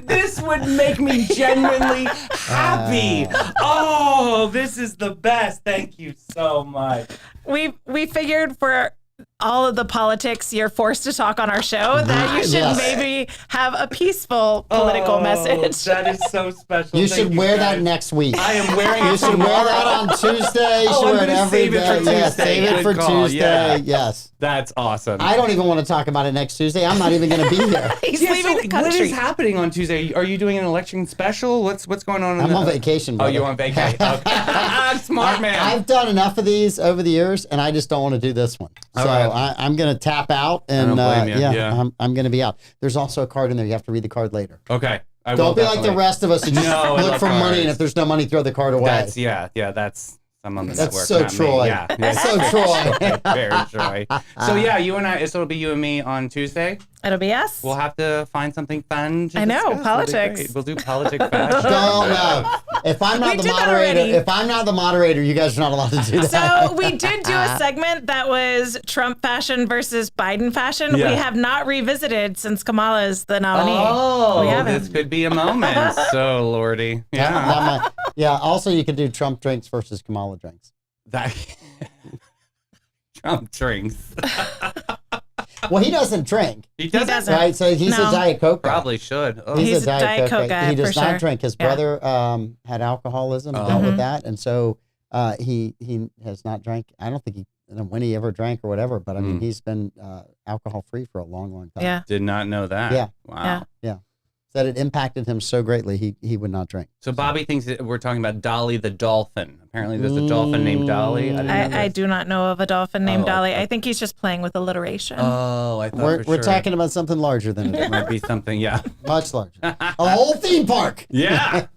This would make me genuinely happy. Oh, this is the best. Thank you so much. We figured for all of the politics you're forced to talk on our show that you should maybe have a peaceful political message. That is so special. You should wear that next week. I am wearing it. You should wear that on Tuesday. You should wear it every day. Yes, save it for Tuesday. Yeah. Yes. That's awesome. I don't even want to talk about it next Tuesday. I'm not even going to be here. He's leaving the country. What is happening on Tuesday? Are you doing an election special? What's going on? I'm on vacation. Oh, you're on vacation. Okay. Smart man. I've done enough of these over the years, and I just don't want to do this one. So right. I'm going to tap out, and I don't blame you. I'm going to be out. There's also a card in there. You have to read the card later. Okay. Don't be like the rest of us who just look for money, and if there's no money, throw the card away. That's that's some on the network. That's so not Troy. Me. Yeah. That's so Troy. Very Troy. So yeah, you and I. So it'll be you and me on Tuesday. It'll be us. We'll have to find something fun to I know, discuss. politics. We'll do politics fashion. Don't know. If I'm not the moderator, you guys are not allowed to do that. So we did do a segment that was Trump fashion versus Biden fashion. Yeah. We have not revisited since Kamala is the nominee. Oh, we haven't. this could be a moment. So lordy. Yeah. Also, you could do Trump drinks versus Kamala drinks. That Trump drinks. Well, he doesn't drink. He doesn't. Right? So he's a Diet Coke guy. Probably should. Oh. He's a Diet Coke guy. He does for not sure. drink. His brother had alcoholism, dealt with that, and so he has not drank. I don't think when he ever drank or whatever, but I mean, he's been alcohol free for a long, long time. Yeah. Did not know that. Yeah. Wow. Yeah. Said it impacted him so greatly he would not drink. So Bobby thinks that we're talking about Dolly the dolphin. Apparently there's a dolphin named Dolly. I do not know of a dolphin named Dolly. okay. I think he's just playing with alliteration. Oh, I thought We're talking about something larger than it. It might be something, yeah. Much larger. A whole theme park. Yeah.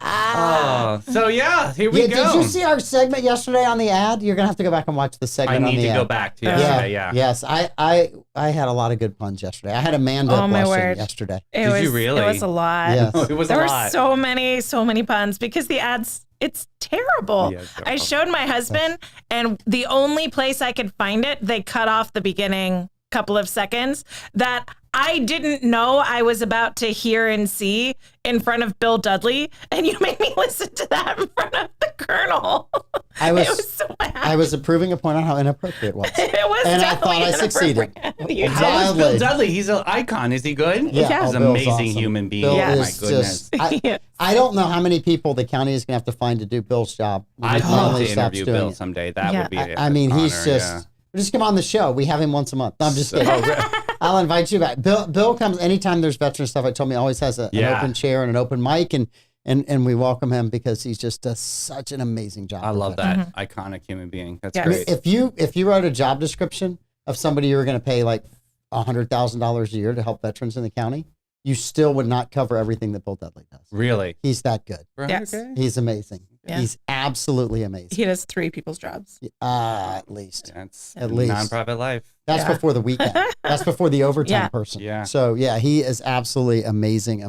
Oh, so yeah, here we go. Did you see our segment yesterday on the ad? You're gonna have to go back and watch the I segment on need the to ad. go back to yesterday, yeah. Yes, I had a lot of good puns yesterday. I had Amanda blushing yesterday. Did you really? It was a lot. Yes. It was There a were lot. so many puns because the ads, it's terrible. Yeah, it's I terrible. showed my husband, and the only place I could find it, they cut off the beginning couple of seconds that I didn't know I was about to hear and see in front of Bill Dudley, and you made me listen to that in front of the Colonel. I was it was so bad. I was approving a point on how inappropriate it was. It was and I definitely thought I succeeded. inappropriate. How is Bill Wildly. Dudley? He's an icon. Is he good? Yeah, He's oh, an Bill's amazing awesome. human being. Bill Oh, my is goodness. just. I don't know how many people the county is going to have to find to do Bill's job. when I'd he love finally to stops interview doing Bill it. someday. That Yeah. would be I mean, he's honor, just. Just come on the show. We have him once a month. No, I'm just kidding. I'll invite you back. Bill comes anytime there's veteran stuff. I told me always has an open chair and an open mic, and we welcome him because he's just does such an amazing job. I love that iconic human being. That's Yes. great. If you wrote a job description of somebody you were going to pay like $100,000 a year to help veterans in the county, you still would not cover everything that Bill Dudley does. Really? He's that good. Yes. Okay. He's amazing. Yeah. He's absolutely amazing. He does 3 people's jobs. At least. That's At least. nonprofit life. That's before the weekend. That's before the overtime Yeah. person. Yeah. So yeah, he is absolutely amazing.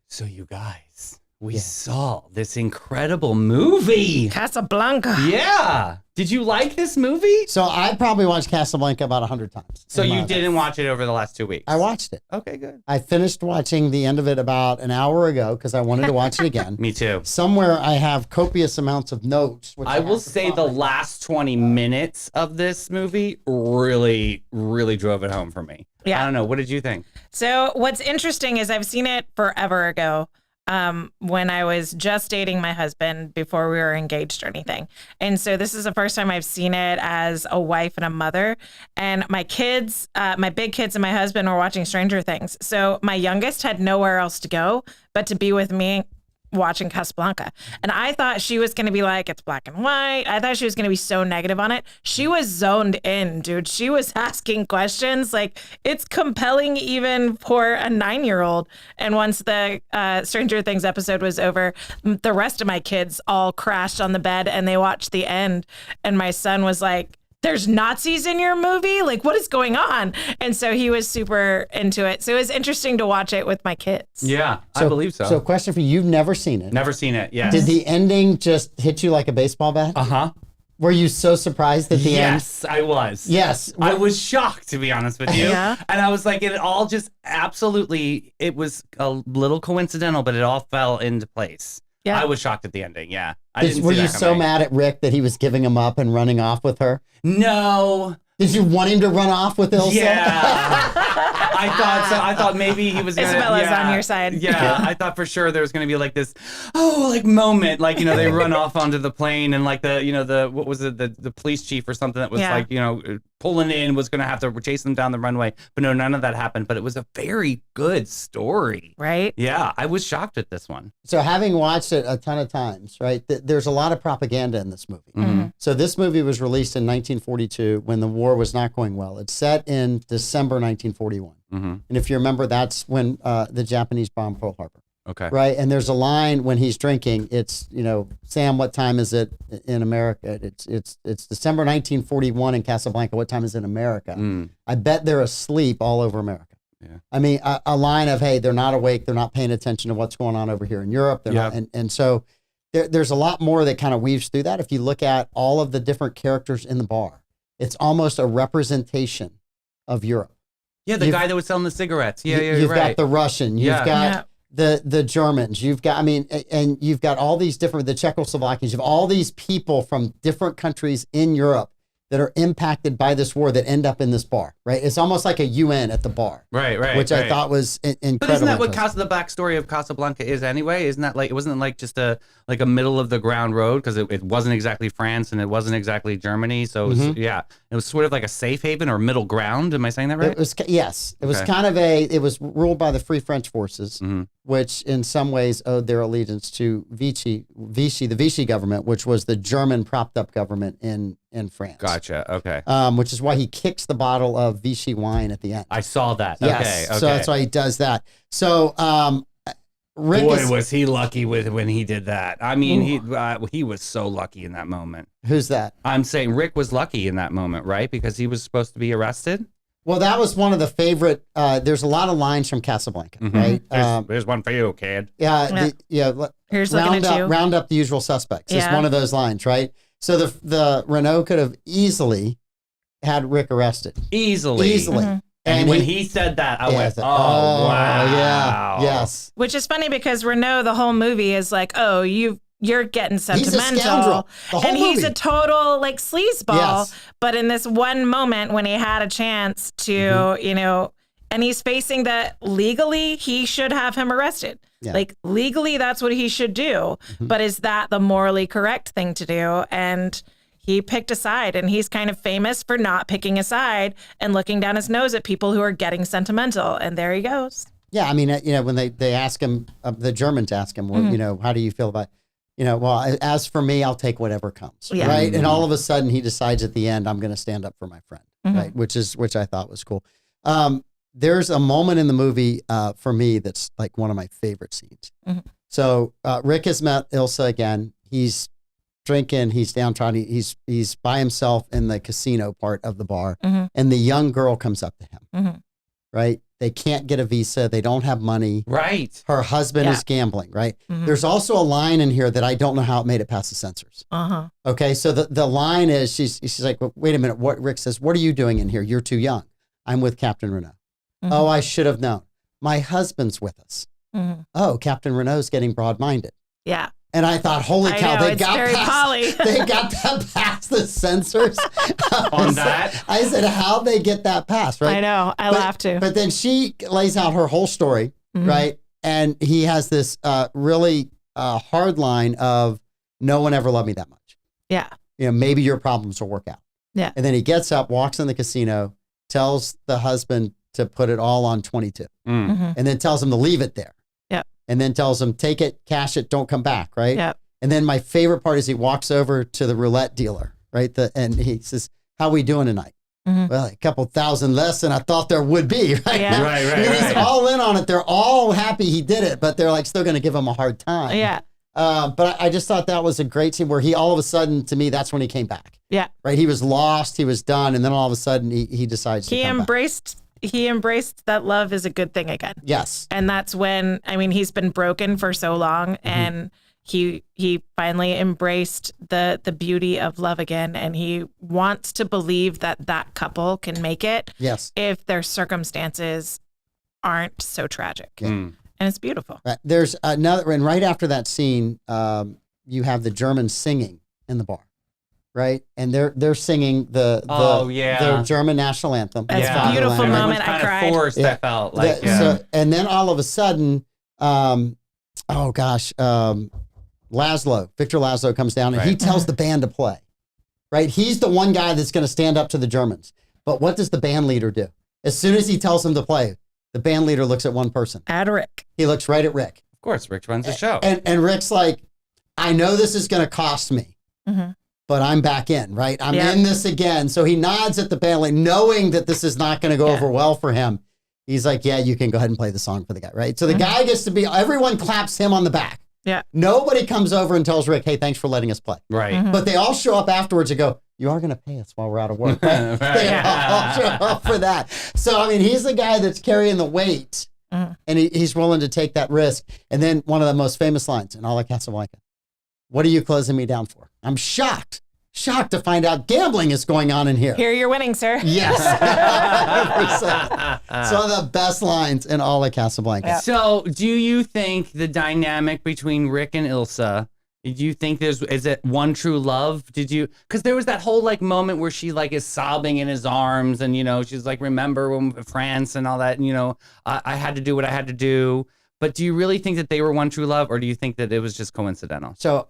So you guys, we saw this incredible movie. Casablanca. Yeah. Did you like this movie? So I probably watched Casablanca about 100 times. So in my you life. didn't watch it over the last 2 weeks? I watched it. Okay, good. I finished watching the end of it about an hour ago because I wanted to watch it again. Me too. Somewhere I have copious amounts of notes. Which I will have to say the find. last 20 minutes of this movie really, really drove it home for me. Yeah. I don't know. What did you think? So what's interesting is I've seen it forever ago. When I was just dating my husband before we were engaged or anything. And so this is the first time I've seen it as a wife and a mother. And my kids, my big kids and my husband were watching Stranger Things. So my youngest had nowhere else to go but to be with me watching Casablanca. And I thought she was going to be like, it's black and white. I thought she was going to be so negative on it. She was zoned in, dude. She was asking questions. Like, it's compelling even for a 9-year-old. And once the Stranger Things episode was over, the rest of my kids all crashed on the bed and they watched the end. And my son was like, there's Nazis in your movie? Like, what is going on? And so he was super into it. So it was interesting to watch it with my kids. Yeah, I believe so. So question for you, you've never seen it. Never seen it, yes. Did the ending just hit you like a baseball bat? Uh-huh. Were you so surprised at the end? Yes, I was. Yes. I was shocked, to be honest with you. Yeah. And I was like, it all just absolutely, it was a little coincidental, but it all fell into place. Yeah. I was shocked at the ending. Yeah. I didn't Were see you that so coming. mad at Rick that he was giving him up and running off with her? No. Did you want him to run off with Ilsa? Yeah. I thought so. I thought maybe he was gonna, Isabella's on your side. Yeah, I thought for sure there was going to be like this, moment. Like, they run off onto the plane and like what was it? The police chief or something that was Yeah. like, pulling in was going to have to chase them down the runway. But no, none of that happened. But it was a very good story. Right? Yeah, I was shocked at this one. So having watched it a ton of times, right, there's a lot of propaganda in this movie. Mm-hmm. So this movie was released in 1942 when the war was not going well. It's set in December 1941. Mm-hmm. And if you remember, that's when the Japanese bombed Pearl Harbor, Okay. right? And there's a line when he's drinking. It's, Sam, what time is it in America? It's December 1941 in Casablanca. What time is it in America? Mm. I bet they're asleep all over America. Yeah. I mean, a line of, hey, they're not awake. They're not paying attention to what's going on over here in Europe. They're not, and so there's a lot more that kind of weaves through that. If you look at all of the different characters in the bar, it's almost a representation of Europe. Yeah, the guy that was selling the cigarettes. Yeah, You've you're got right. the Russian. You've Yeah. got the Germans. You've got, and you've got all these different, the Czechoslovakians. You have all these people from different countries in Europe that are impacted by this war that end up in this bar, right? It's almost like a UN at the bar. Right. Which I thought was incredible. But isn't that what the backstory of Casablanca is anyway? Isn't that like, it wasn't like just a middle of the ground road, because it wasn't exactly France and it wasn't exactly Germany. So it was, it was sort of like a safe haven or middle ground. Am I saying that right? It was, yes. It was Okay. kind of it was ruled by the Free French forces, which in some ways owed their allegiance to the Vichy government, which was the German propped up government in France. Gotcha. Okay. Which is why he kicks the bottle of Vichy wine at the end. I saw that. Yes. Okay. So that's why he does that. So Rick Boy, is, was he lucky when he did that. I mean, he was so lucky in that moment. who's that? I'm saying Rick was lucky in that moment, right? Because he was supposed to be arrested. Well, that was one of the favorite. There's a lot of lines from Casablanca, right? There's one for you, kid. Yeah. Here's looking at you. Round up the usual suspects. It's Yeah. one of those lines, right? So the Renault could have easily had Rick arrested. Easily. And when he said that, I went, wow. Yeah. Yes. Which is funny because Renault, the whole movie is like, oh, you're getting sentimental. He's a scoundrel. The whole and he's movie. a total like sleazeball. Yes. But in this one moment when he had a chance to, and he's facing that legally, he should have him arrested. Yeah. Like legally, that's what he should do. But is that the morally correct thing to do? And he picked a side, and he's kind of famous for not picking a side and looking down his nose at people who are getting sentimental. And there he goes. Yeah. I mean, when they ask him, the Germans ask him, well, how do you feel about, well, as for me, I'll take whatever comes. Yeah. Right. And all of a sudden he decides at the end, I'm going to stand up for my friend. Right. Which I thought was cool. There's a moment in the movie for me that's like one of my favorite scenes. So Rick has met Ilsa again. He's drinking. He's downtrodden. He's by himself in the casino part of the bar, and the young girl comes up to him. Right? They can't get a visa. They don't have money. Right. Her husband is gambling. Right? There's also a line in here that I don't know how it made it past the censors. Okay, so the line is she's like, well, wait a minute. What Rick says? What are you doing in here? You're too young. I'm with Captain Renault. Oh, I should have known. My husband's with us. Oh, Captain Renault's getting broad-minded. Yeah. And I thought, holy cow, know, they it's got very Polly. they got that past the censors. On that? I said, how'd they get that past, right? I know. I laughed too. But then she lays out her whole story, right? And he has this really hard line of, no one ever loved me that much. Yeah. Maybe your problems will work out. Yeah. And then he gets up, walks in the casino, tells the husband to put it all on 22, and then tells him to leave it there. Yep. And then tells him, take it, cash it, don't come back, right? Yep. And then my favorite part is he walks over to the roulette dealer, right? And he says, how we doing tonight? Well, a couple thousand less than I thought there would be, right? Yeah. Right. I mean, he's all in on it. They're all happy he did it, but they're like still going to give him a hard time. Yeah. But I just thought that was a great scene where he all of a sudden, to me, that's when he came back. Yeah. Right? He was lost. He was done. And then all of a sudden he decides to come back. He embraced that love is a good thing again. Yes. And that's when, he's been broken for so long and he finally embraced the beauty of love again, and he wants to believe that couple can make it Yes. if their circumstances aren't so tragic. And it's beautiful. Right. There's another, and right after that scene, you have the Germans singing in the bar, right? And they're singing the their German national anthem. That's a beautiful moment. I cried. Forced, I felt like. So, and then all of a sudden, Victor Laszlo comes down and he tells the band to play, right? He's the one guy that's going to stand up to the Germans. But what does the band leader do? As soon as he tells them to play, the band leader looks at one person. At Rick. He looks right at Rick. Of course, Rick runs the show. And Rick's like, I know this is going to cost me, but I'm back in, right? I'm in this again. So he nods at the band, like, knowing that this is not going to go over well for him. He's like, yeah, you can go ahead and play the song for the guy, right? So the guy gets to be, everyone claps him on the back. Yeah. Nobody comes over and tells Rick, hey, thanks for letting us play. Right. But they all show up afterwards and go, you are going to pay us while we're out of work. Right? They all show up for that. So, I mean, he's the guy that's carrying the weight and he's willing to take that risk. And then one of the most famous lines in all of Casablanca, what are you closing me down for? I'm shocked to find out gambling is going on in here. Here you're winning, sir. Yes. 100%. Some of the best lines in all of Casablanca. Yeah. So, do you think the dynamic between Rick and Ilsa, do you think is it one true love? Because there was that whole like moment where she like is sobbing in his arms and, you know, she's like, remember when France and all that, and, you know, I had to do what I had to do. But do you really think that they were one true love, or do you think that it was just coincidental? So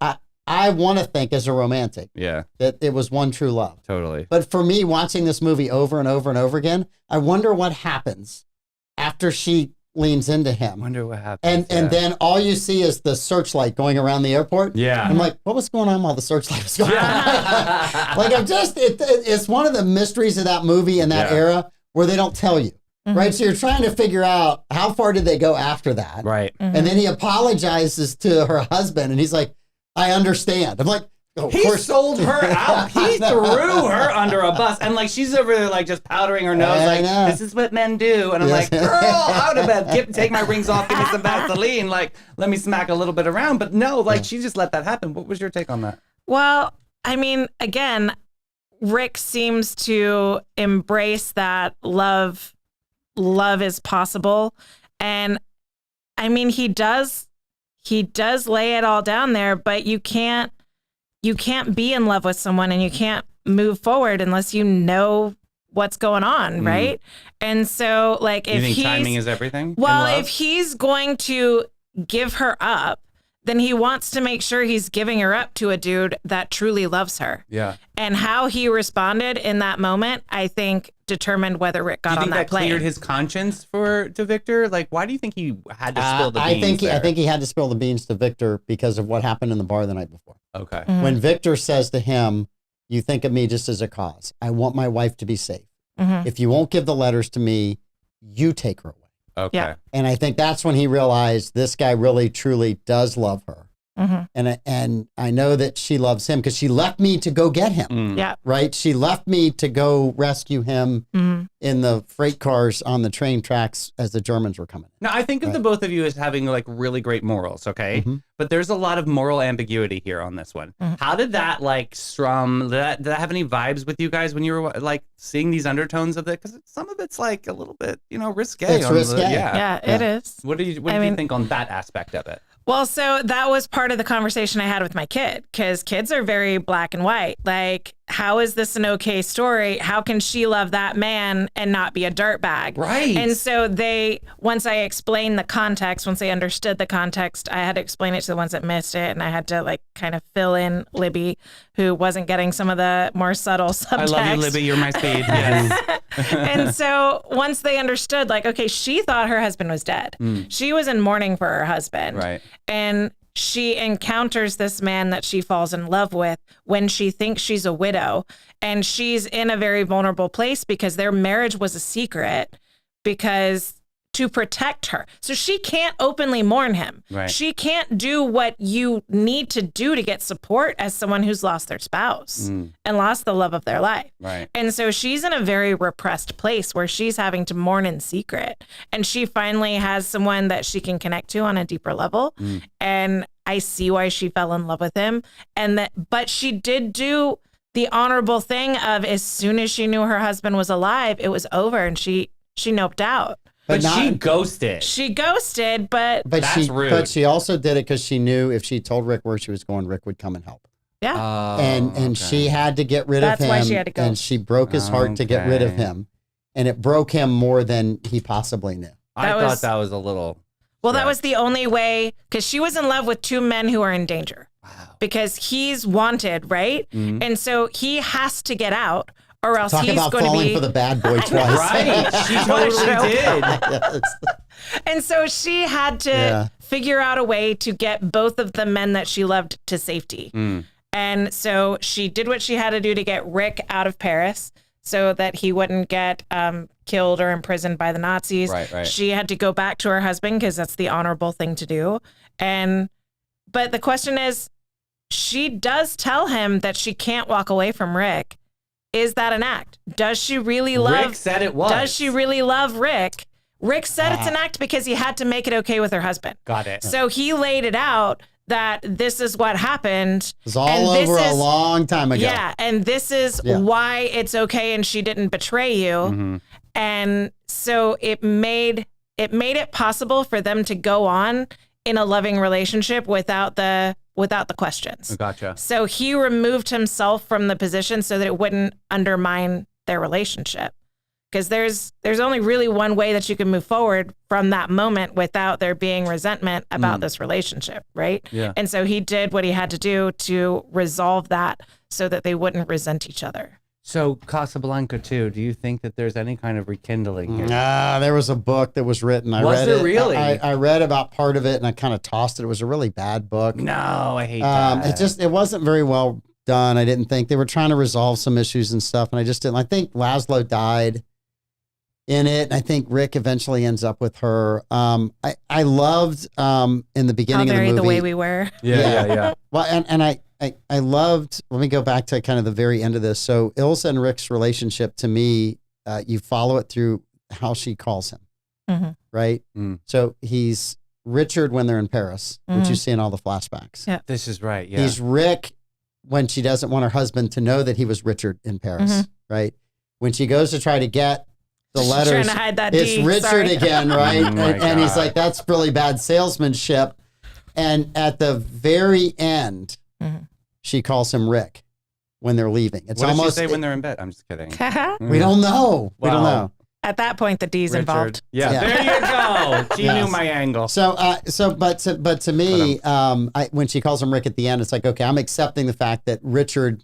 I want to think as a romantic that it was one true love. Totally. But for me, watching this movie over and over and over again, I wonder what happens after she leans into him. I wonder what happens. And then all you see is the searchlight going around the airport. Yeah. I'm like, what was going on while the searchlight was going on? Like, it's one of the mysteries of that movie and that era where they don't tell you. Right. So you're trying to figure out how far did they go after that. Right. And then he apologizes to her husband and he's like, I understand. I'm like, of course. Sold her out. He threw her under a bus. And like, she's over there like just powdering her nose. I know. This is what men do. And I'm like, girl, out of bed. Take my rings off. Give me some Vaseline. Like, let me smack a little bit around. But no, like she just let that happen. What was your take on that? Well, I mean, again, Rick seems to embrace that love is possible. And I mean, he does lay it all down there, but you can't be in love with someone and you can't move forward unless you know what's going on, right? And so, like, if you think timing is everything? Well, if he's going to give her up, then he wants to make sure he's giving her up to a dude that truly loves her. Yeah. And how he responded in that moment, I think, determined whether Rick got on that plane. Do you think that cleared his conscience to Victor? Like, why do you think he had to spill the beans? I think he had to spill the beans to Victor because of what happened in the bar the night before. Okay. When Victor says to him, you think of me just as a cause. I want my wife to be safe. If you won't give the letters to me, you take her away. Okay. Yeah. And I think that's when he realized this guy really, truly does love her. And I know that she loves him because she left me to go get him. Yeah. Right? She left me to go rescue him in the freight cars on the train tracks as the Germans were coming. Now, I think of the both of you as having like really great morals, okay? But there's a lot of moral ambiguity here on this one. How did that like did that have any vibes with you guys when you were like seeing these undertones of it? Because some of it's like a little bit, risque. It's risque. Yeah, it is. What do you think on that aspect of it? Well, so that was part of the conversation I had with my kid, because kids are very black and white. Like, how is this an okay story? How can she love that man and not be a dirtbag? Right. And so once I explained the context, once they understood the context, I had to explain it to the ones that missed it. And I had to like kind of fill in Libby, who wasn't getting some of the more subtle subtext. I love you, Libby. You're my speed. Yes. And so once they understood, like, okay, she thought her husband was dead. She was in mourning for her husband. Right. And she encounters this man that she falls in love with when she thinks she's a widow. And she's in a very vulnerable place because their marriage was a secret to protect her. So she can't openly mourn him. Right. She can't do what you need to do to get support as someone who's lost their spouse and lost the love of their life. Right. And so she's in a very repressed place where she's having to mourn in secret. And she finally has someone that she can connect to on a deeper level. And I see why she fell in love with him. But she did do the honorable thing of, as soon as she knew her husband was alive, it was over, and she noped out. But she ghosted. She ghosted, but that's rude. But she also did it because she knew if she told Rick where she was going, Rick would come and help. Yeah. And she had to get rid of him. That's why she had to go. And she broke his heart to get rid of him. And it broke him more than he possibly knew. I thought that was a little... Well, that was the only way, because she was in love with two men who are in danger. Wow. Because he's wanted, right? Mm-hmm. And so he has to get out, or else he's going to be... Talk about falling for the bad boy twice. Right. She totally did. Yes. And so she had to figure out a way to get both of the men that she loved to safety. Mm. And so she did what she had to do to get Rick out of Paris so that he wouldn't get killed or imprisoned by the Nazis. Right. She had to go back to her husband because that's the honorable thing to do. But the question is, she does tell him that she can't walk away from Rick. Is that an act? Does she really love... Rick said it was. Does she really love Rick? Rick said it's an act because he had to make it okay with her husband. Got it. So he laid it out that this is what happened. It was all over a long time ago. Yeah, and this is why it's okay and she didn't betray you. Mm-hmm. And so it made it possible for them to go on in a loving relationship without the questions. Gotcha. So he removed himself from the position so that it wouldn't undermine their relationship. Because there's only really one way that you can move forward from that moment without there being resentment about this relationship, right? Yeah. And so he did what he had to do to resolve that so that they wouldn't resent each other. So Casablanca 2, do you think that there's any kind of rekindling here? There was a book that was written. I read it. Really? I read about part of it and I kind of tossed it. It was a really bad book. No, I hate that. It wasn't very well done. I didn't think. They were trying to resolve some issues and stuff, and I just didn't. I think Laszlo died in it, and I think Rick eventually ends up with her. I loved in the beginning of the movie the way we were. Yeah. Well, and I loved. Let me go back to kind of the very end of this. So Ilsa and Rick's relationship, to me, you follow it through how she calls him, right? Mm. So he's Richard when they're in Paris, which you see in all the flashbacks. Yeah, this is right. Yeah, he's Rick when she doesn't want her husband to know that he was Richard in Paris, right? When she goes to try to get the letters, trying to hide that it's D. Richard Sorry. again, right? And he's like, that's really bad salesmanship. And at the very end, she calls him Rick when they're leaving. It's what almost does she say when they're in bed? I'm just kidding. We don't know. We don't Well, know. At that point, the D's involved. Yeah, there you go. She knew my angle. But to me, when she calls him Rick at the end, it's like, okay, I'm accepting the fact that Richard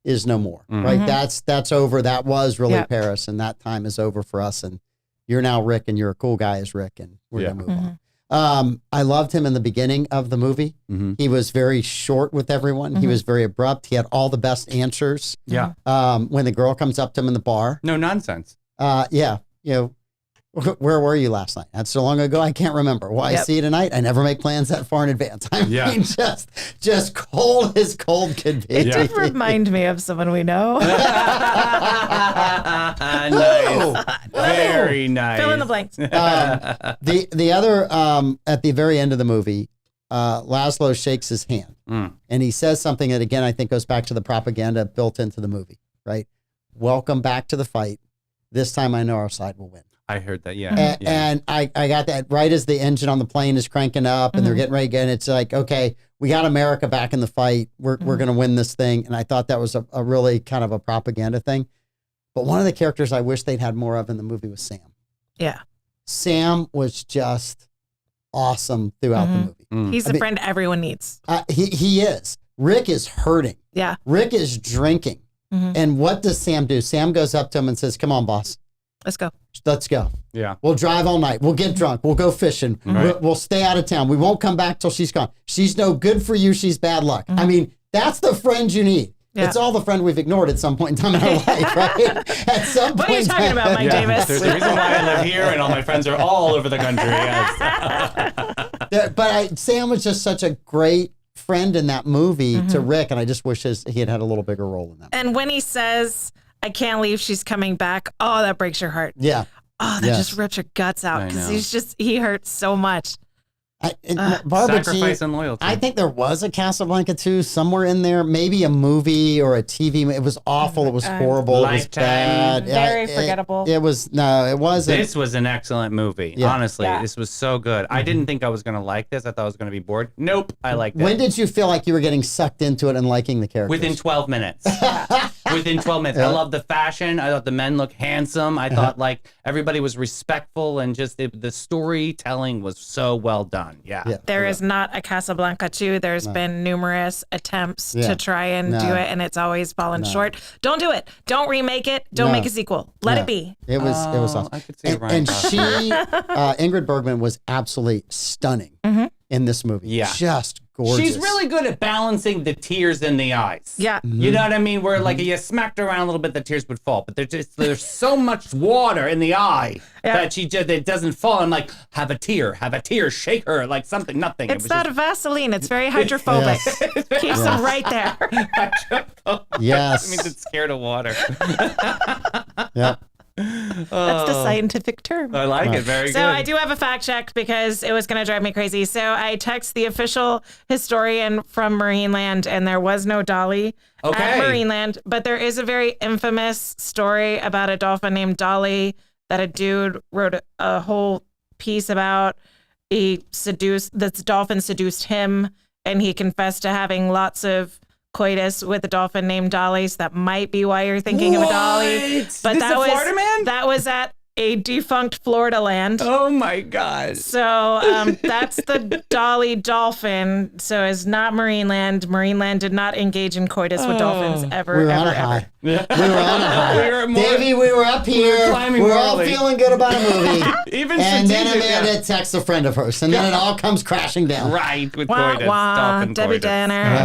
is no more, right? That's over. That was really Paris, and that time is over for us. And you're now Rick, and you're a cool guy as Rick, and we're gonna move on. I loved him in the beginning of the movie. He was very short with everyone. He was very abrupt. He had all the best answers. Yeah. When the girl comes up to him in the bar. No nonsense. Yeah. You know, where were you last night? That's so long ago, I can't remember. Well, I see you tonight. I never make plans that far in advance. I mean, just cold as cold could be. It did remind me of someone we know. Nice. Very nice. Fill in the blanks. The other, at the very end of the movie, Laszlo shakes his hand and he says something that, again, I think goes back to the propaganda built into the movie, right? Welcome back to the fight. This time I know our side will win. I heard that, yeah. And I got that right as the engine on the plane is cranking up and they're getting ready again. It's like, okay, we got America back in the fight. We're going to win this thing. And I thought that was a really kind of a propaganda thing. But one of the characters I wish they'd had more of in the movie was Sam. Yeah. Sam was just awesome throughout the movie. He's the friend everyone needs. He is. Rick is hurting. Yeah. Rick is drinking. And what does Sam do? Sam goes up to him and says, come on, boss. Let's go. Let's go. Yeah. We'll drive all night. We'll get drunk. We'll go fishing. We'll stay out of town. We won't come back till she's gone. She's no good for you. She's bad luck. I mean, that's the friend you need. Yeah. It's all the friend we've ignored at some point in time in our life, right? At some point. What are you talking about, Mike Davis? There's a reason why I live here and all my friends are all over the country. Yes. But Sam was just such a great friend in that movie to Rick, and I just wish he had a little bigger role in that. And when he says, I can't leave, she's coming back, oh, that breaks your heart. Yeah. Oh, that just rips your guts out because he hurts so much. Barbara Sacrifice Jean, and loyalty. I think there was a Casablanca 2 somewhere in there, maybe a movie or a TV. It was awful. It was horrible. It was Lifetime. bad. Very forgettable. It was, no, it wasn't. This was an excellent movie. Yeah. Honestly, Yeah. this was so good. I didn't think I was going to like this. I thought I was going to be bored. Nope, I liked it. When did you feel like you were getting sucked into it and liking the characters? Within 12 minutes. Within 12 minutes. I love the fashion. I thought the men looked handsome. I thought like everybody was respectful and just the storytelling was so well done. Yeah. There is not a Casablanca 2. There's been numerous attempts to try and do it, and it's always fallen short. Don't do it. Don't remake it. Don't make a sequel. Let it be. It was awesome. I could see it And she, Ingrid Bergman, was absolutely stunning in this movie. Yeah. Just gorgeous. She's really good at balancing the tears in the eyes. Yeah. You know what I mean? Where like you smacked her around a little bit, the tears would fall. But there's so much water in the eye that it doesn't fall. I'm like, have a tear, shake her, like something, nothing. It's not Vaseline. It's very hydrophobic. Keeps them right there. Yes. That means it's scared of water. Yeah. That's the scientific term. I like it. Very So good. I do have a fact check because it was going to drive me crazy. So I text the official historian from Marineland, and there was no Dolly at Marineland, but there is a very infamous story about a dolphin named Dolly that a dude wrote a whole piece about. This dolphin seduced him, and he confessed to having lots of coitus with a dolphin named Dolly. So that might be why you're thinking of a Dolly. But This is a Florida man? That was at a defunct Florida land. Oh my God. So that's the Dolly dolphin. So it's not Marineland. Marineland did not engage in coitus with dolphins ever, We were ever, on a ever. high. We were on a high. We were more- Davey, we were up here. climbing We were all early. feeling good about a movie. Even And then strategic, Amanda texts a friend of hers, and then it all comes crashing down. Right, with Wah, coitus, wah, dolphin Debbie coitus. Downer.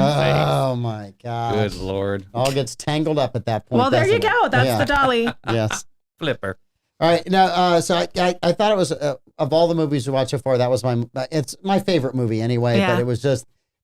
Oh my God. Good Lord. All gets tangled up at that point. Well, there you doesn't it? go. That's the Dolly. Yes. Flipper. All right. Now, so I thought it was of all the movies we watched so far, that was it's my favorite movie anyway. Yeah. But it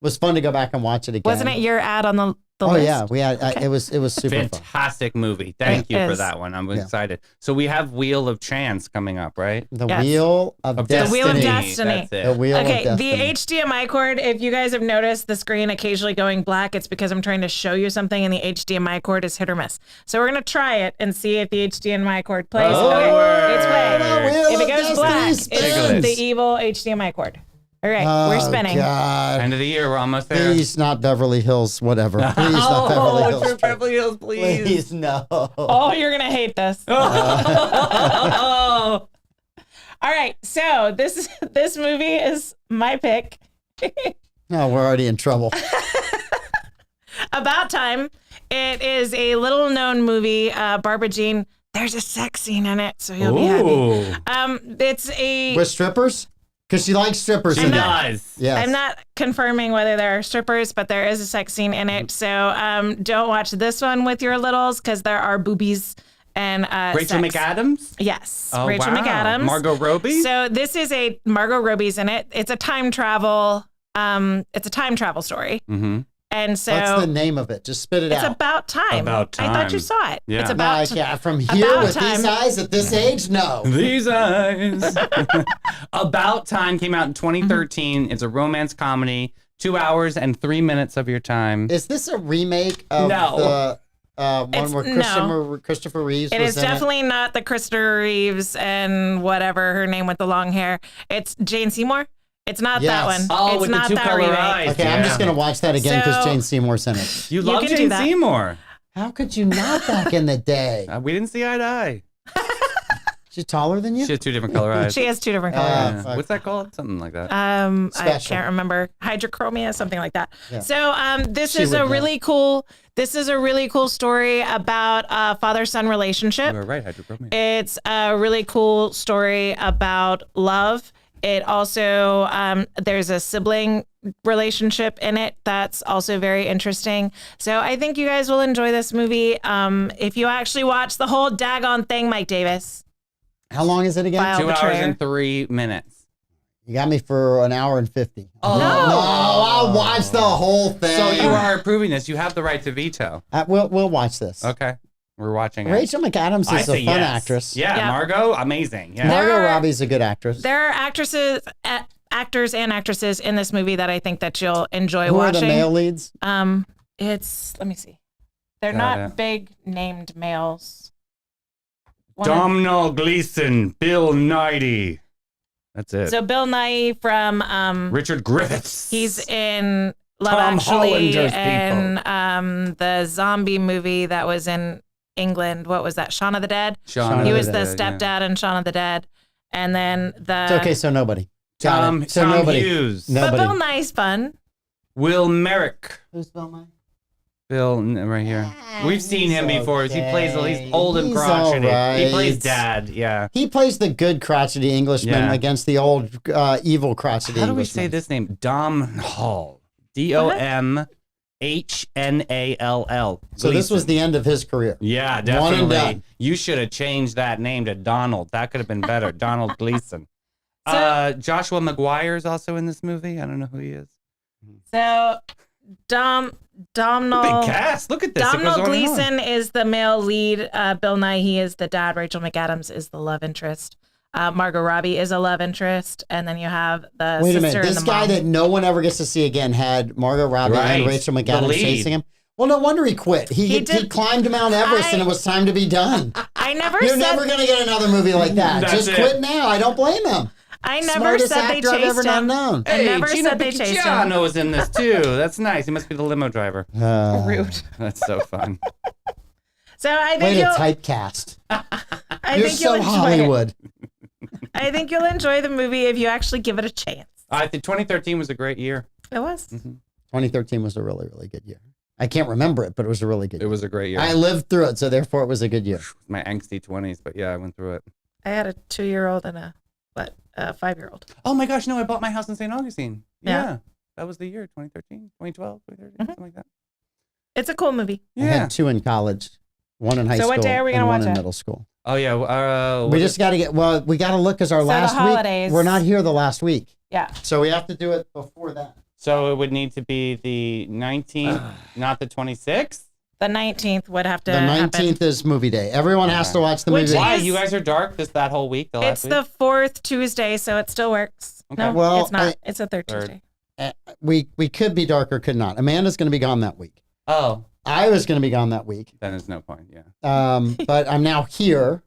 was fun to go back and watch it again. Wasn't it your ad on the Oh list? yeah, we had it was super fun. Fantastic movie. Thank you It for is. that one. I'm excited. So we have Wheel of Chance coming up, right? The Yes. Wheel of Destiny. Wheel of Destiny. That's it. The Wheel Okay, of the Destiny. HDMI cord, if you guys have noticed the screen occasionally going black, it's because I'm trying to show you something and the HDMI cord is hit or miss. So we're going to try it and see if the HDMI cord plays. Oh, Okay, word. it's playing. Wheel If it of goes black, Destiny it's spins. the evil HDMI cord. All right, we're spinning. God. End of the year. We're almost there. Please, not Beverly Hills, whatever. Please, not Beverly Hills. True Beverly Hills, please. Please, no. Oh, you're going to hate this. Oh. All right, so this movie is my pick. No, we're already in trouble. About Time. It is a little known movie. Barbara Jean, there's a sex scene in it, so you'll be happy. It's a. With strippers? Because she likes strippers. She in that. does. Yes. I'm not confirming whether there are strippers, but there is a sex scene in it. So don't watch this one with your littles because there are boobies and Rachel sex. McAdams? Yes, Oh, Rachel wow. McAdams. Margot Robbie? So this is a Margot Robbie's in it. It's a time travel. It's a time travel story. Mm-hmm. And so What's the name of it? Just spit it it's out. About Time. About I thought you Time. saw it. Yeah. It's No, about From here About with Time. these eyes at this age? No. These eyes. About Time came out in 2013. It's a romance comedy. 2 hours and 3 minutes of your time. Is this a remake of No. the one It's- where Christopher Reeves It was is in definitely not the Christopher Reeves and whatever her name with the long hair. It's Jane Seymour. It's not Yes. that one. Oh, it's with the not two that color remake. eyes. Okay, I'm just going to watch that again because So- Jane Seymour's in it. You love can do Jane that. Seymour. How could you not back in the day? We didn't see eye to eye. She's taller than you? She has two different color eyes. She has two different colors. Yeah. fuck. What's that called? Something like that. I Special. can't remember. Hydrochromia, something like that. Yeah. So this She is would a know. really cool. This is a really cool story about a father-son relationship. You were right, hydrochromia. It's a really cool story about love. It also, there's a sibling relationship in it that's also very interesting. So I think you guys will enjoy this movie if you actually watch the whole daggone thing, Mike Davis. How long is it again? File 2 hours betrayer. and 3 minutes. You got me for an hour and 50. Oh. No, I'll watch the whole thing. So you are approving this. You have the right to veto. We'll watch this. Okay. We're watching it. Rachel McAdams I is a say fun yes. actress. Yeah, Yeah. Margot, amazing. Yeah. There Margot are- Robbie's a good actress. There are actresses actors and actresses in this movie that I think that you'll enjoy Who watching. are the male leads? Let me see. They're not big named males. Domhnall Gleeson, Bill Nighy. That's it. So Bill Nighy from Richard Griffiths. He's in Love Tom Actually Hollander's and the zombie movie that was in England. What was that? Shaun of the Dead. Shaun He of was the the Dead, stepdad in Shaun of the Dead. And then It's okay, so nobody. Got it. So Tom nobody. Hughes. But Nobody. Bill Nighy's fun. Will Merrick. Who's Bill Nye? Bill, right here. We've seen him he's before. He plays, okay. he's old and He's crotchety. all He plays right. dad, yeah. He plays the good crotchety Englishman Yeah. against the old evil crotchety How do Englishman. we say this name? Domhnall. Domhnall. So this was the end of his career. Yeah, One and definitely. done. You should have changed that name to Donald. That could have been better. Donald Gleason. Joshua Maguire is also in this movie. I don't know who he is. So Domhnall Big cast. Look at this. It goes Domhnall on and on. Gleeson is the male lead. Bill Nighy is the dad. Rachel McAdams is the love interest. Margot Robbie is a love interest, and then you have the Wait a sister minute. and This the guy mom. that no one ever gets to see again had Margot Robbie Right. and Rachel The McAdams lead. chasing him. Well, no wonder he quit. He did- climbed Mount Everest and it was time to be done. I never You're said never going to get another movie like that. That's Just it. quit now. I don't blame him. I never Smartest said they actor I've ever chased him. known. I never Gino said they chased him. Picciano is in this too. That's nice. He must be the limo driver. Rude. That's so fun. So I Way think to you'll. typecast. I You're think you'll so enjoy Hollywood. it. I think you'll enjoy the movie if you actually give it a chance. I think 2013 was a great year. It was. 2013 was a really, really good year. I can't remember it, but it was a really good It year. was a great year. I lived through it, so therefore it was a good year. My angsty 20s, but yeah, I went through it. I had a 2-year-old and a 5-year-old. Oh my gosh, no, I bought my house in St. Augustine. Yeah. Yeah. That was the year, 2013, 2012, 2013, something like that. It's a cool movie. I had 2 in college, 1 in high So school, what day are we gonna and 1 watch in it? middle school. Oh yeah. We just got to get, we got to look because our So the last holidays. week, we're not here the last week. Yeah. So we have to do it before that. So it would need to be the 19th, not the 26th. The 19th would have to The happen. 19th is movie day. Everyone has to watch the Which movie. Why? is- You guys are dark that whole week, the It's last the week? 4th Tuesday, so it still works. Okay. No, Well, it's not. It's the 3rd Third. Tuesday. We could be dark or could not. Amanda's going to be gone that week. Oh, I was going to be gone that week. then there's no point, yeah. But I'm now here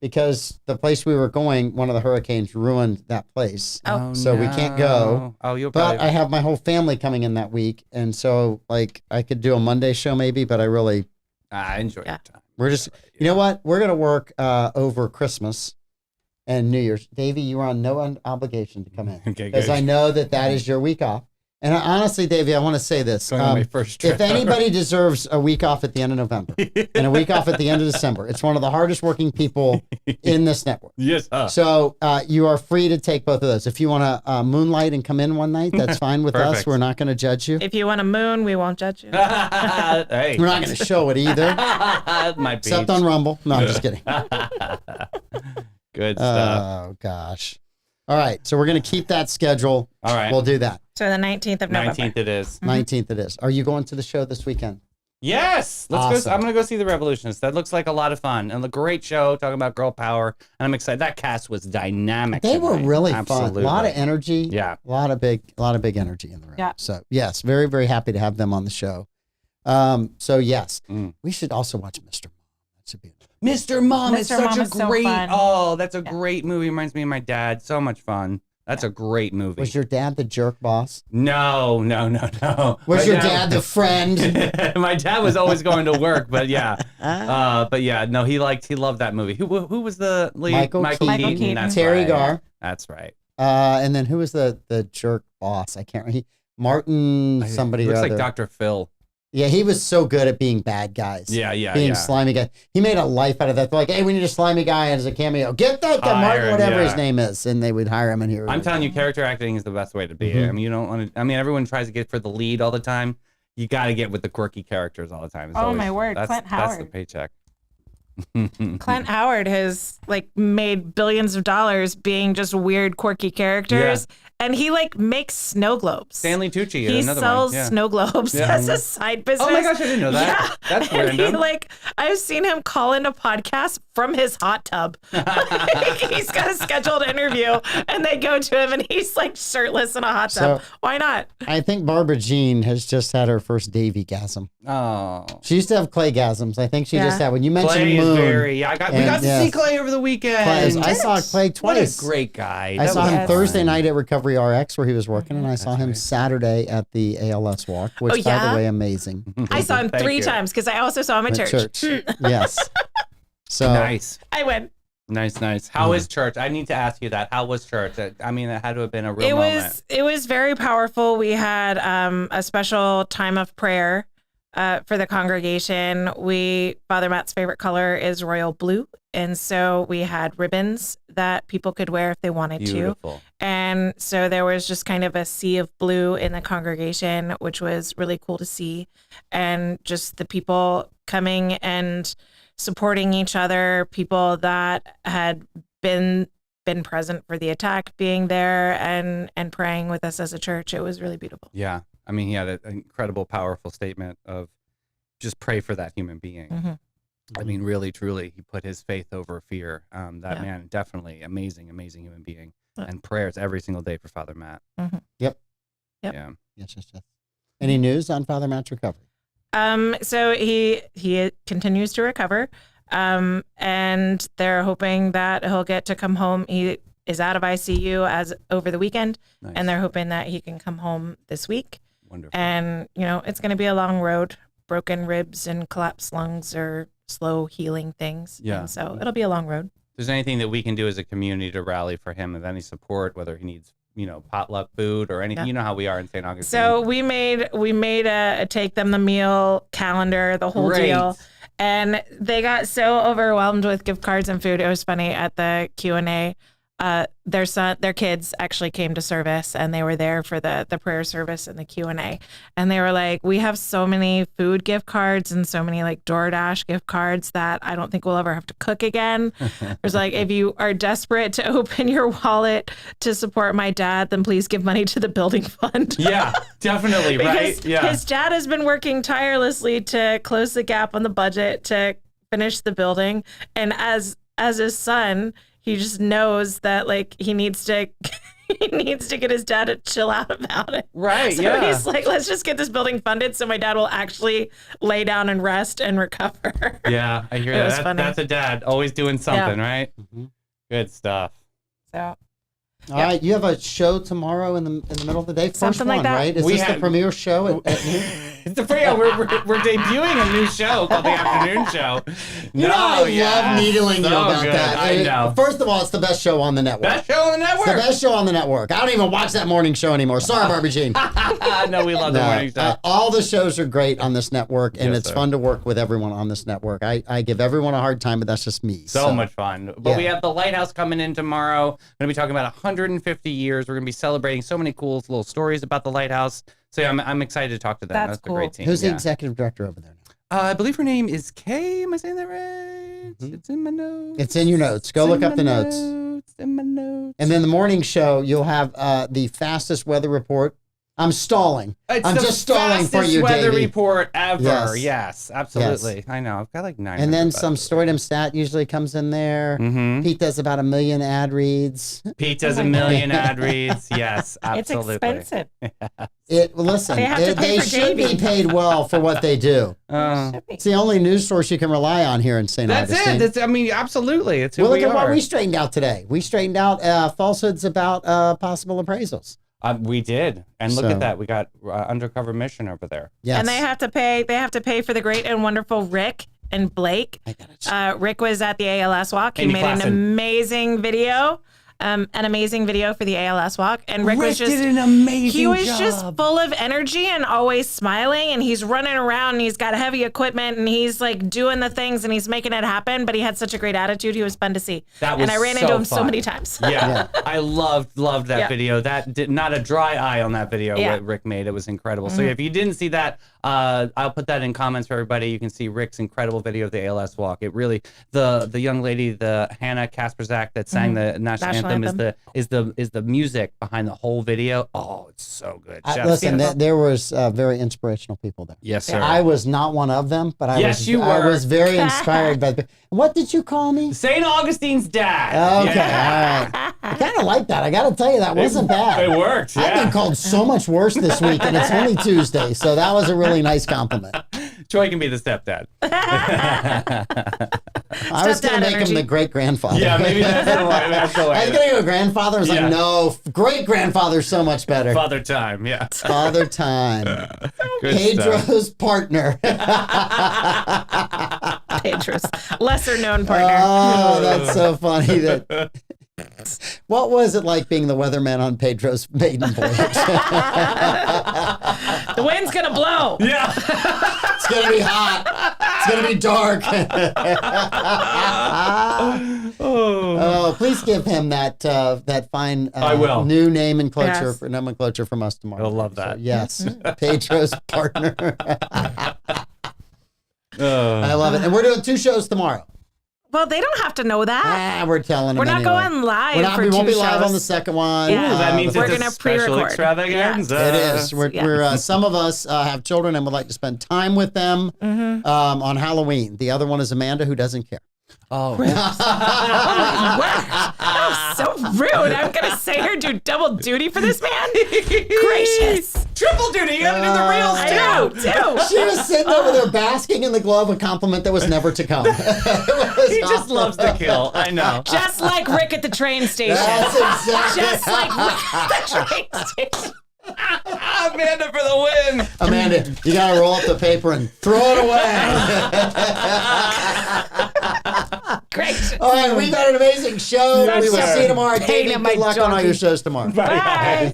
because the place we were going, one of the hurricanes ruined that place. Oh, So we can't go. Oh, you'll But probably... I have my whole family coming in that week. And so, like, I could do a Monday show maybe, but I really, I enjoy Yeah. your time. we're just, you know what? We're going to work over Christmas and New Year's. Davey, you are on no obligation to come in. Okay, Because good. I know that is your week off. And honestly, Davey, I want to say this. Going on my first trip If anybody deserves a week off at the end of November and a week off at the end of December, it's one of the hardest working people in this network. Yes, So you are free to take both of those. If you want to moonlight and come in one night, that's fine with us. Perfect. We're not going to judge you. If you want a moon, we won't judge you. Hey. We're not going to show it either, My except on Rumble. No, I'm just kidding. Good stuff. Oh, gosh. All right. So we're going to keep that schedule. All right. We'll do that. So the 19th of November. 19th it is. 19th it is. Are you going to the show this weekend? Yes. Let's Awesome. go. I'm going to go see The Revolutionists. That looks like a lot of fun and a great show talking about girl power. And I'm excited. That cast was dynamic. They were tonight. really Absolutely. fun. A lot of energy. Yeah. A lot of big energy in the room. Yeah. So yes, very, very happy to have them on the show. So yes, we should also watch Mr. Mom. That should be Mr. Mom is Mr. such Mom a is so great. fun. Oh, that's a great movie. Reminds me of my dad. So much fun. That's a great movie. Was your dad the jerk boss? No. Was My your dad the friend? My dad was always going to work, but yeah, no, he loved that movie. Who was the lead? Michael Keaton. That's Terry right. Garr. That's right. And then who was the jerk boss? I can't remember. Martin somebody Looks or like other. Dr. Phil. Yeah, he was so good at being bad guys. Yeah. Being slimy guy. He made a life out of that. They're like, hey, we need a slimy guy as a cameo. Get that guy, Martin, Hire him, whatever yeah. his name is. And they would hire him and he would. I'm telling you, character acting is the best way to be. I mean, you don't want to. I mean, everyone tries to get for the lead all the time. You got to get with the quirky characters all the time. It's Oh, always- my word, That's, Clint That's the Howard. paycheck. Clint Howard has like made billions of dollars being just weird, quirky characters, And he like makes snow globes. Stanley Tucci, He another sells one. Yeah. snow globes as a side business. Oh my gosh, I didn't know that. Yeah. That's And random. I've seen him call in a podcast from his hot tub. He's got a scheduled interview and they go to him and he's like shirtless in a hot tub. So- Why not? I think Barbara Jean has just had her first Davey-gasm. Oh. She used to have Clay-gasms. I think she just had, when you mentioned Clay Moon. is very. Yeah, we got to see Clay over the weekend. I saw Clay twice. What a great guy. I That saw was him fun. Thursday night at Recovery RX where he was working, and I saw him Saturday at the ALS walk, which, by yeah? the way, amazing. I saw him Thank 3 you. times because I also saw him at church. Yes. So Nice. I went. Nice. How was church? I need to ask you that. How was church? I mean, it had to have been a real It moment. was very powerful. We had a special time of prayer for the congregation. Father Matt's favorite color is royal blue, and so we had ribbons that people could wear if they wanted Beautiful. to. And so there was just kind of a sea of blue in the congregation, which was really cool to see, and just the people coming and supporting each other, people that had been present for the attack being there and praying with us as a church. It was really beautiful. Yeah. I mean, he had an incredible, powerful statement of just pray for that human being. Mm-hmm. I mean, really, truly, he put his faith over fear. That man, definitely amazing human being. Yeah. And prayers every single day for Father Matt. Mm-hmm. Yep. Yeah. Yes. Any news on Father Matt's recovery? So he continues to recover, and they're hoping that he'll get to come home. He is out of ICU as over the weekend, Nice. and they're hoping that he can come home this week. Wonderful. And it's going to be a long road. Broken ribs and collapsed lungs are slow healing things. Yeah. And so it'll be a long road. If there's anything that we can do as a community to rally for him, with any support, whether he needs, potluck food or anything, Yeah. you know how we are in St. Augustine. So we made a take them the meal calendar, the whole Great. deal. And they got so overwhelmed with gift cards and food. It was funny at the Q&A. Their kids actually came to service, and they were there for the prayer service and the Q&A. And they were like, we have so many food gift cards and so many like DoorDash gift cards that I don't think we'll ever have to cook again. There's like, if you are desperate to open your wallet to support my dad, then please give money to the building fund. Yeah, definitely, Because right? Yeah. his dad has been working tirelessly to close the gap on the budget to finish the building. And as his son, he just knows that like he needs to get his dad to chill out about it. Right, So yeah. he's like, let's just get this building funded so my dad will actually lay down and rest and recover. Yeah, I hear It was that. funny. That's a dad, always doing something, right? Mhm. Good stuff. So All right, you have a show tomorrow in the middle of the day. First Something like one, that. right? Is We this the had- premiere show at noon? We're debuting a new show called the Afternoon Show. You know, I love needling you about good. that. I know. First of all, it's the best show on the network. Best show on the It's the network. best show on the network. I don't even watch that morning show anymore. Sorry, Barbie Jean. No, we love the morning show. all the shows are great on this network, and Yes, it's sir. fun to work with everyone on this network. I give everyone a hard time, but that's just me. So much fun. But Yeah. we have the Lighthouse coming in tomorrow. We're going to be talking about 150 years. We're going to be celebrating so many cool little stories about the Lighthouse. So yeah, I'm excited to talk to them. That's a great cool. team. Who's the yeah. executive director over there now? I believe her name is Kay. Am I saying that right? It's in my notes. It's in your notes. Go It's look in up the my notes. In my notes. And then the morning show, you'll have the fastest weather report. I'm stalling. It's I'm the just stalling for fastest you, weather Davey. report ever. Yes. Yes, absolutely. I know. I've got like 9. And then some Storytime Stat usually comes in there. Mm-hmm. Pete does about 1 million ad reads. Pete does 1 million ad reads. Yes, it's absolutely. expensive. Listen, They have to pay they for should be Davey. paid well for what they do. Should be. It's the only news source you can rely on here in St. That's Augustine. it. I mean, absolutely. It's who Well, look we at what are. we straightened out today. We straightened out falsehoods about possible appraisals. We did, and look So- at that. We got undercover mission over there. Yes. And they have to pay. They have to pay for the great and wonderful Rick and Blake. I got it. Rick was at the ALS walk. He Amy made an Klassen. amazing video. An amazing video for the ALS walk. And Rick was just did an amazing he was job. just full of energy and always smiling, and he's running around and he's got heavy equipment and he's like doing the things and he's making it happen, but he had such a great attitude. He was fun to see. That was and I ran so into him so fun. many times. Yeah, I loved that Yeah. video. That did not a dry eye on that video Yeah. what Rick made. It was incredible. So if you didn't see that, I'll put that in comments for everybody. You can see Rick's incredible video of the ALS walk. It really the young lady, the Hannah Kasperzak that sang the national anthem is the music behind the whole video. Oh, it's so good. Listen, there was very inspirational people there. Yes, sir. I was not one of them, but I was very inspired by the. What did you call me? St. Augustine's dad. Okay, all right. I kind of like that. I got to tell you, that wasn't bad. It worked. I've been called so much worse this week, and it's only Tuesday, so that was a really nice compliment. Troy can be the stepdad. I was going to make him the great-grandfather. Yeah, maybe that's the way. I was going to go grandfather. I was like, no, great-grandfather's so much better. Father time, yeah. Father time. Pedro's partner. Pedro's lesser-known partner. Oh, that's so funny. What was it like being the weatherman on Pedro's maiden voyage? The wind's going to blow. Yeah. It's going to be hot. It's going to be dark. Oh, please give him that fine new nomenclature from us tomorrow. I'll love that. So, yes, Pedro's partner. I love it. And we're doing 2 shows tomorrow. Well, they don't have to know that. We're telling them. We're not going live. We won't be live on the second one. Yeah. Ooh, that means we're it's going a to special pre-record. extravaganza. It is. We're some of us have children and would like to spend time with them on Halloween. The other one is Amanda, who doesn't care. Oh. So rude. I'm going to say her do double duty for this man? Gracious. Triple duty. You got to do the reels, too. She was sitting over there basking in the glow of a compliment that was never to come. He just loves to kill. I know. Just like Rick at the train station. That's exactly. Just like Rick at the train station. Amanda for the win. Amanda, you got to roll up the paper and throw it away. Great. All right, we've got an amazing show. Yes, We will sir. see you tomorrow. Pain Davey, in my good luck on all donkey. your shows tomorrow. Bye.